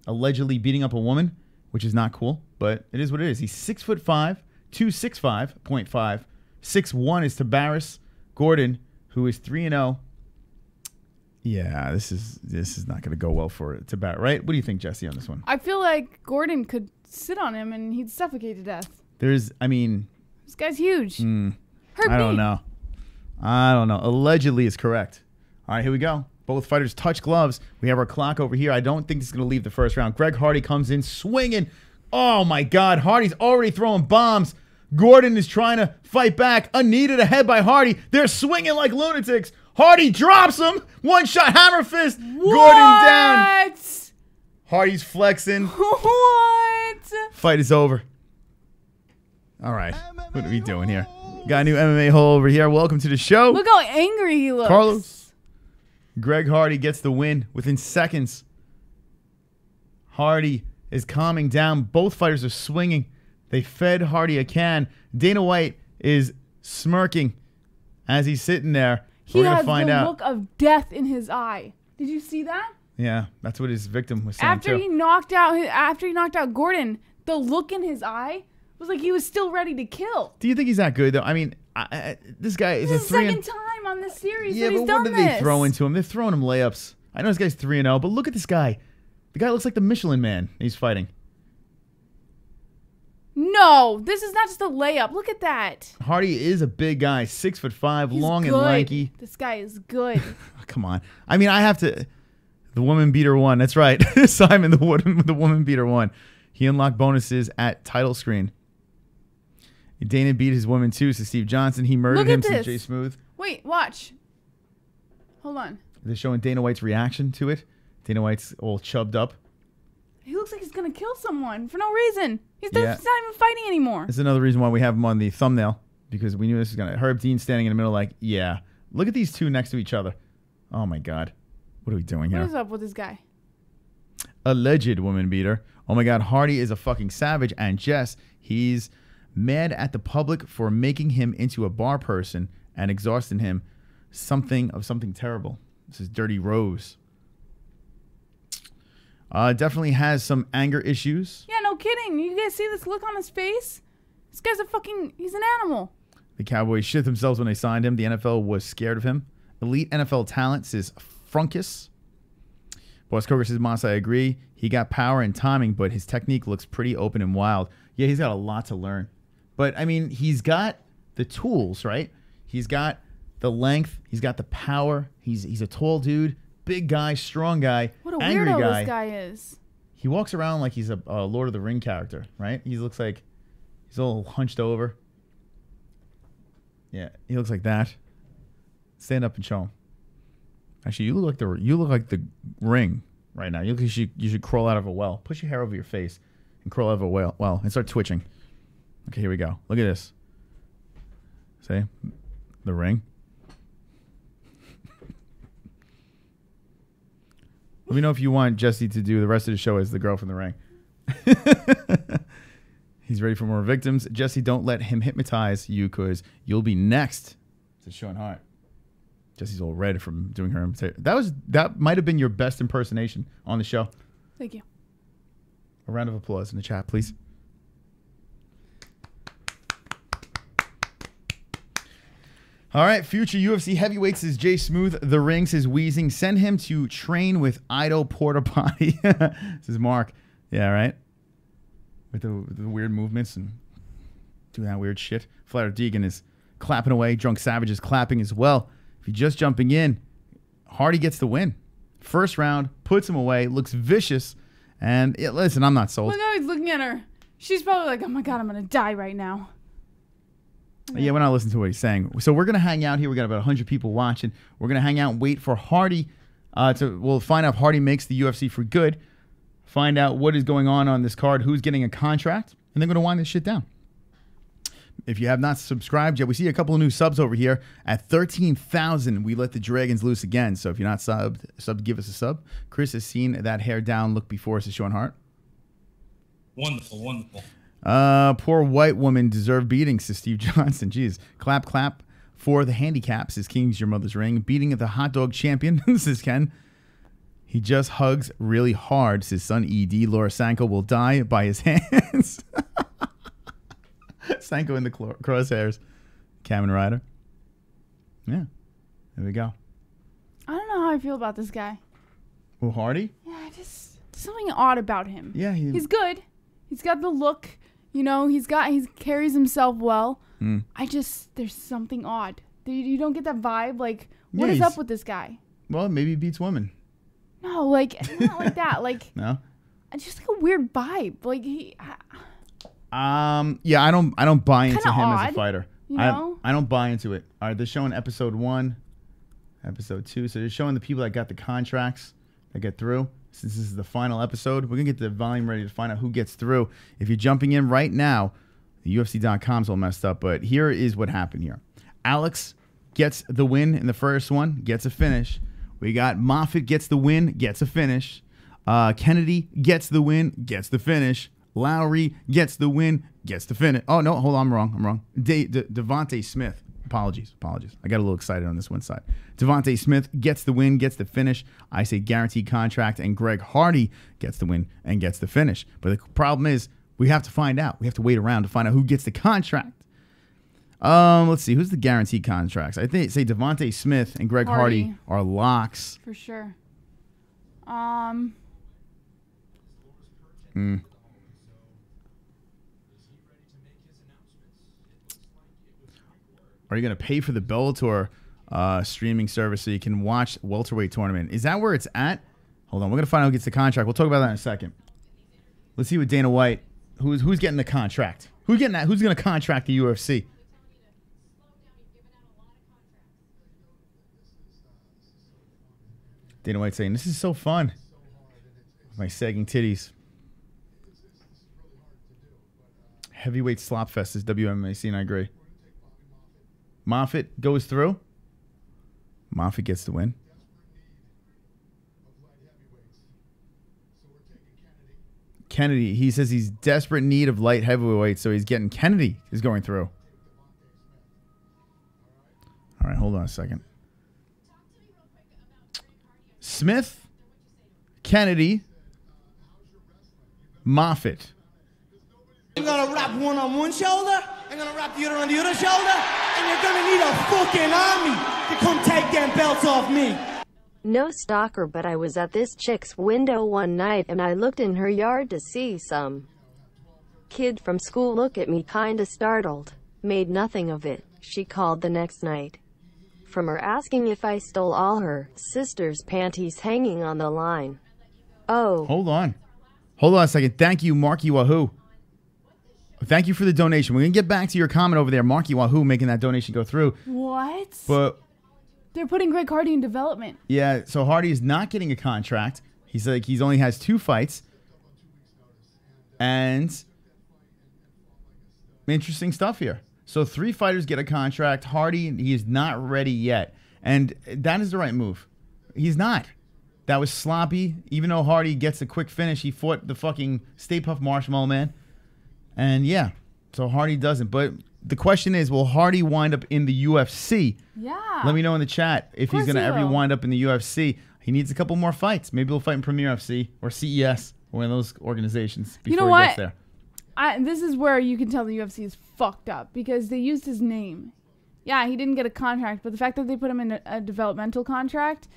Allegedly beating up a woman, which is not cool. But it is what it is. He's 6'5", 265.5. 6'1" is TEBARIS Gordon, who is 3-0. Yeah, this is not going to go well for TEBARIS, right? What do you think, Jessie, on this one? I feel like Gordon could sit on him and he'd suffocate to death. This guy's huge. I don't know. Allegedly is correct. All right, here we go. Both fighters touch gloves. We have our clock over here. I don't think this is going to leave the first round. Greg Hardy comes in swinging. Oh, my God. Hardy's already throwing bombs. Gordon is trying to fight back. A knee to the head by Hardy. They're swinging like lunatics. Hardy drops him. One shot hammer fist. What? Gordon down. Hardy's flexing. What? Fight is over. All right. What are we doing here? Got a new MMA hole over here. Welcome to the show. Look how angry he looks. Carlos. Greg Hardy gets the win within seconds. Hardy is calming down. Both fighters are swinging. They fed Hardy a can. Dana White is smirking as he's sitting there. He has the look of death in his eye. Did you see that? Yeah, that's what his victim was saying after he knocked out Gordon, the look in his eye was like he was still ready to kill. Do you think he's that good though? I mean, this guy is the second time on this series that he's done this. Yeah, but what did they throw into him? They're throwing him layups. I know this guy's 3-0, but look at this guy. The guy looks like the Michelin Man he's fighting. No, this is not just a layup. Look at that. Hardy is a big guy, 6'5", long and lanky. This guy is good. Come on. I mean, I have to. The woman beater won. That's right. Simon, the woman beater won. He unlocked bonuses at title screen. Dana beat his woman too, so Steve Johnson. He murdered him, says Jay Smooth. Wait, watch. Hold on. They're showing Dana White's reaction to it. Dana White's all chubbed up. He looks like he's going to kill someone for no reason. He's not even fighting anymore. That's another reason why we have him on the thumbnail, because we knew this was going to... Herb Dean standing in the middle like, yeah. Look at these two next to each other. Oh, my God. What are we doing here? What is up with this guy? Alleged woman beater. Oh, my God. Hardy is a fucking savage. And Jess, he's mad at the public for making him into a bar person and exhausting him something terrible. This is Dirty Rose. Definitely has some anger issues. Yeah, no kidding. You guys see this look on his face? This guy's he's an animal. The Cowboys shit themselves when they signed him. The NFL was scared of him. Elite NFL talent, says Frunkus. Boss Coker says, Moss, I agree. He got power and timing, but his technique looks pretty open and wild. Yeah, he's got a lot to learn. But, I mean, he's got the tools, right? He's got the length. He's got the power. He's a tall dude. Big guy, strong guy, what a angry weirdo guy. This guy is. He walks around like he's a Lord of the Ring character, right? He looks like he's all hunched over. Yeah, he looks like that. Stand up and show him. Actually, you look like the Ring right now. You should crawl out of a well. Push your hair over your face and crawl out of a well and start twitching. Okay, here we go. Look at this. See? The Ring. Let me know if you want Jessie to do the rest of the show as the girl from the Ring. He's ready for more victims. Jessie, don't let him hypnotize you, because you'll be next. Says Sean Hart. Jessie's all red from doing her imitation. That might have been your best impersonation on the show. Thank you. A round of applause in the chat, please. All right, future UFC heavyweights is Jay Smooth. The Ring says Wheezing. Send him to train with Ido Porta Potty. This is Mark. Yeah, right? With the weird movements and doing that weird shit. Flatter Deegan is clapping away. Drunk Savage is clapping as well. If you're just jumping in, Hardy gets the win. First round, puts him away, looks vicious. And listen, I'm not sold. Look how he's looking at her. She's probably like, oh my God, I'm going to die right now. Yeah, we're not listening to what he's saying. So we're going to hang out here. We got about 100 people watching. We're going to hang out and wait for Hardy. We'll find out if Hardy makes the UFC for good. Find out what is going on this card, who's getting a contract, and then going to wind this shit down. If you have not subscribed yet, we see a couple of new subs over here. At 13,000, we let the Dragons loose again. So if you're not subbed, give us a sub. Chris has seen that hair down look before, says Sean Hart. Wonderful, wonderful. Poor white woman deserved beating, says Steve Johnson. Jeez. Clap, clap for the handicaps, says King's Your Mother's Ring. Beating of the hot dog champion, says Ken. He just hugs really hard, says son ED. Laura Sanko will die by his hands. Sanko in the crosshairs. Kamen Rider. Yeah. There we go. I don't know how I feel about this guy. Who, Hardy? Yeah, just something odd about him. Yeah. He's good. He's got the look. You know, he carries himself well. There's something odd. You don't get that vibe. Like, what is up with this guy? Well, maybe he beats women. No, like, not like that. Like, no? Just like a weird vibe. Like, yeah, I don't buy into him odd, as a fighter. You know? I don't buy into it. All right, they're showing episode 1, episode 2. So they're showing the people that got the contracts that get through. Since this is the final episode, we're going to get the volume ready to find out who gets through. If you're jumping in right now, the UFC.com's all messed up, but here is what happened here. Alex gets the win in the first one, gets a finish. We got Moffat gets the win, gets a finish. Kennedy gets the win, gets the finish. Lowry gets the win, gets the finish. Oh, no, hold on, I'm wrong. Devante Smith. Apologies. I got a little excited on this one side. Devante Smith gets the win, gets the finish. I say guaranteed contract, and Greg Hardy gets the win and gets the finish. But the problem is, we have to find out. We have to wait around to find out who gets the contract. Let's see. Who's the guaranteed contracts? I think say Devante Smith and Greg Hardy are locks. For sure. Are you going to pay for the Bellator streaming service so you can watch welterweight tournament? Is that where it's at? Hold on. We're going to find out who gets the contract. We'll talk about that in a second. Let's see what Dana White. Who's getting the contract? Who's getting that? Who's going to contract the UFC? Dana White saying, "This is so fun." My sagging titties. Heavyweight slop fest is WMA scene. I agree. Moffat goes through. Moffat gets the win. Kennedy, he says he's desperate need of light heavyweight, so he's getting Kennedy is going through. All right, hold on a second. Smith, Kennedy, Moffat. I'm gonna wrap one on one shoulder, I'm gonna wrap the other on the other shoulder, and you're gonna need a fucking army to come take them belts off me. No stalker, but I was at this chick's window one night and I looked in her yard to see some kid from school look at me kinda startled. Made nothing of it. She called the next night from her asking if I stole all her sister's panties hanging on the line. Oh. Hold on. Hold on a second. Thank you, Marky Wahoo. Thank you for the donation. We're going to get back to your comment over there, Marky Wahoo, making that donation go through. What? But they're putting Greg Hardy in development. Yeah, so Hardy is not getting a contract. He's like, he's only has 2 fights. And interesting stuff here. So 3 fighters get a contract. Hardy, he is not ready yet. And that is the right move. He's not. That was sloppy. Even though Hardy gets a quick finish, he fought the fucking Stay Puft Marshmallow Man. And yeah, so Hardy doesn't. But the question is, will Hardy wind up in the UFC? Yeah. Let me know in the chat if he's going to ever wind up in the UFC. He needs a couple more fights. Maybe he'll fight in Premier FC or CES, or one of those organizations before he gets there. This is where you can tell the UFC is fucked up because they used his name. Yeah, he didn't get a contract, but the fact that they put him in a developmental contract,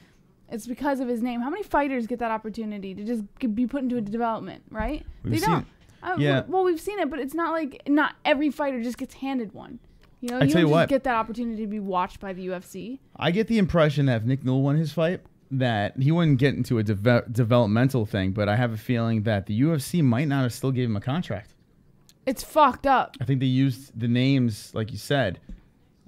it's because of his name. How many fighters get that opportunity to just be put into a development, right? They don't. Yeah. Well, we've seen it, but it's not like not every fighter just gets handed one. You know, you don't just get that opportunity to be watched by the UFC. I get the impression that if Nick Newell won his fight, that he wouldn't get into a developmental thing, but I have a feeling that the UFC might not have still gave him a contract. It's fucked up. I think they used the names, like you said.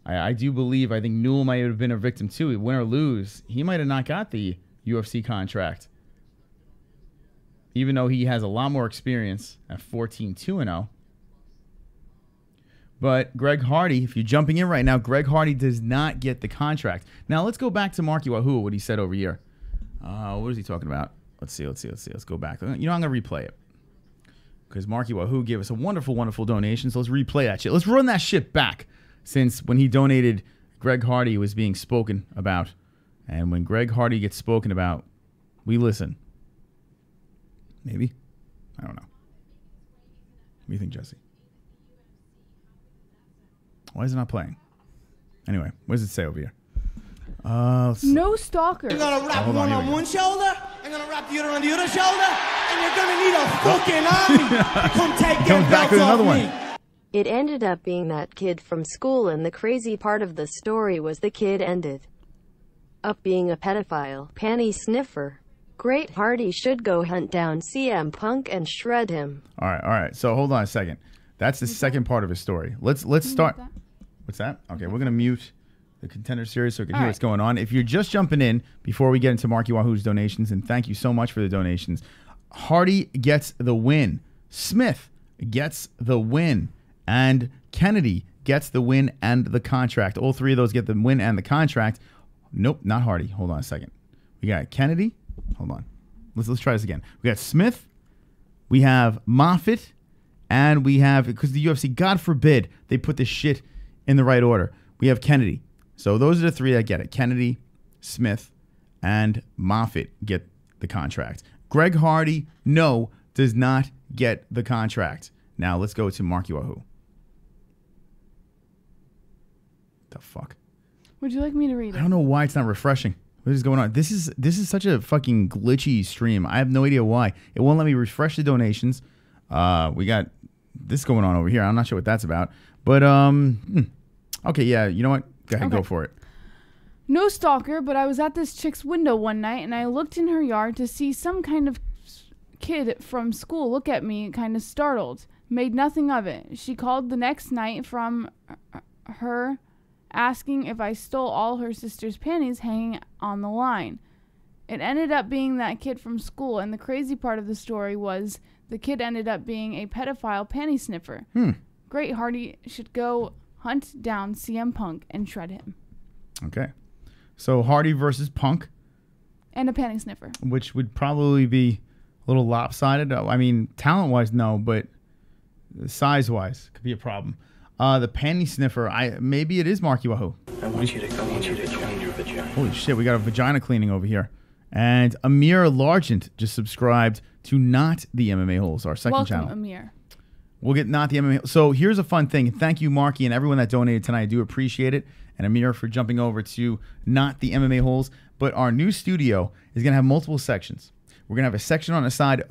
I do believe, I think Newell might have been a victim too. Win or lose, he might have not got the UFC contract. Even though he has a lot more experience at 14-2-0. But Greg Hardy, if you're jumping in right now, Greg Hardy does not get the contract. Now, let's go back to Marky Wahoo, what he said over here. What is he talking about? Let's see. Let's go back. You know, I'm going to replay it. Because Marky Wahoo gave us a wonderful, wonderful donation. So let's replay that shit. Let's run that shit back. Since when he donated, Greg Hardy was being spoken about. And when Greg Hardy gets spoken about, we listen. Maybe? I don't know. What do you think, Jesse? Why is it not playing? Anyway, what does it say over here? No stalker. I'm gonna wrap one on one shoulder, I'm gonna wrap the other on the other shoulder, and you're gonna need a fucking army to come take them belts off me. It ended up being that kid from school, and the crazy part of the story was the kid ended up being a pedophile, panty sniffer. Great Hardy should go hunt down CM Punk and shred him. All right. So hold on a second. That's the second part of his story. Let's start. What's that? Okay, we're gonna mute the Contender series so we can hear what's going on. If you're just jumping in before we get into Marky Wahoo's donations, and thank you so much for the donations. Hardy gets the win. Smith gets the win. And Kennedy gets the win and the contract. All 3 of those get the win and the contract. Nope, not Hardy. Hold on a second. We got Kennedy. Hold on. Let's try this again. We got Smith. We have Moffat. And we have, because the UFC, God forbid, they put this shit in the right order. We have Kennedy. So those are the 3 that get it. Kennedy, Smith, and Moffat get the contract. Greg Hardy, no, does not get the contract. Now let's go to Marky Wahoo. The fuck? Would you like me to read it? I don't know why it's not refreshing. What is going on? This is such a fucking glitchy stream. I have no idea why. It won't let me refresh the donations. We got this going on over here. I'm not sure what that's about. But okay, yeah, you know what? Go ahead, go for it. No stalker, but I was at this chick's window one night and I looked in her yard to see some kind of kid from school look at me kind of startled. Made nothing of it. She called the next night from her asking if I stole all her sister's panties hanging on the line. It ended up being that kid from school, and the crazy part of the story was the kid ended up being a pedophile panty sniffer. Great, Hardy should go hunt down CM Punk and shred him. Okay. So Hardy versus Punk. And a panty sniffer. Which would probably be a little lopsided. I mean, talent-wise, no, but size-wise could be a problem. The panty sniffer, maybe it is Marky Wahoo. I want you to clean your vagina. Holy shit, we got a vagina cleaning over here. And Amir Largent just subscribed to Not the MMA-Holes, our second channel. Welcome, Amir. We'll get Not the MMA. So here's a fun thing. Thank you, Marky, and everyone that donated tonight. I do appreciate it. And Amir for jumping over to Not the MMA-Holes. But our new studio is going to have multiple sections. We're going to have a section on the side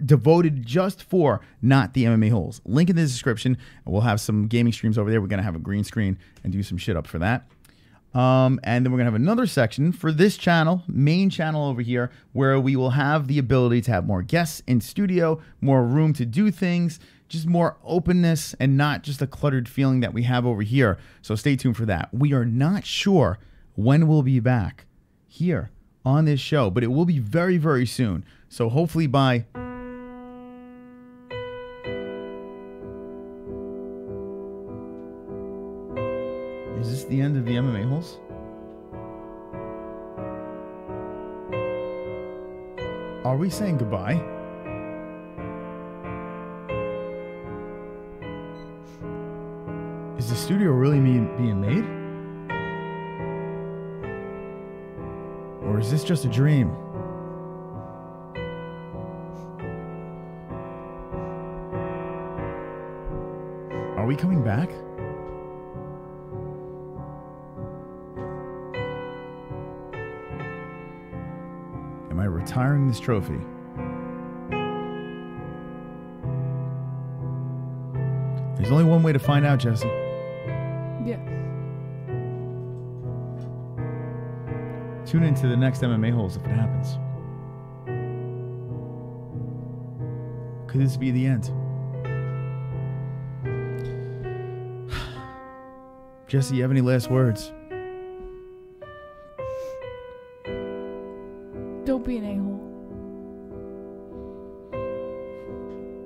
devoted just for Not the MMA-Holes. Link in the description. We'll have some gaming streams over there. We're going to have a green screen and do some shit up for that. And then we're going to have another section for this channel, main channel over here, where we will have the ability to have more guests in studio, more room to do things, just more openness and not just a cluttered feeling that we have over here. So stay tuned for that. We are not sure when we'll be back here on this show, but it will be very, very soon. So hopefully by... Is this the end of the MMA-Holes? Are we saying goodbye? Is the studio really being made? Or is this just a dream? Are we coming back? Am I retiring this trophy? There's only one way to find out, Jessie. Yes. Tune into the next MMA-Holes if it happens. Could this be the end? Jessie, you have any last words? Don't be an a-hole.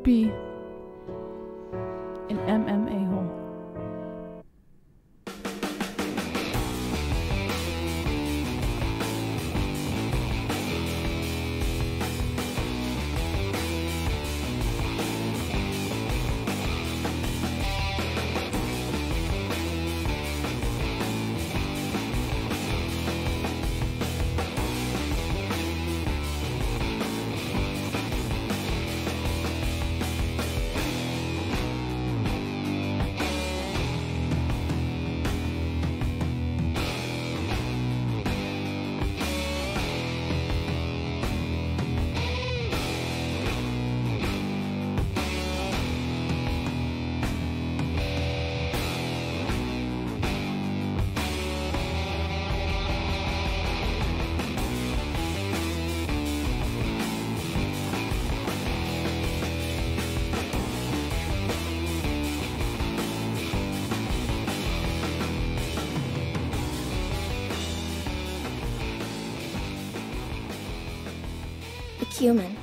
Be an MMA-hole. Human.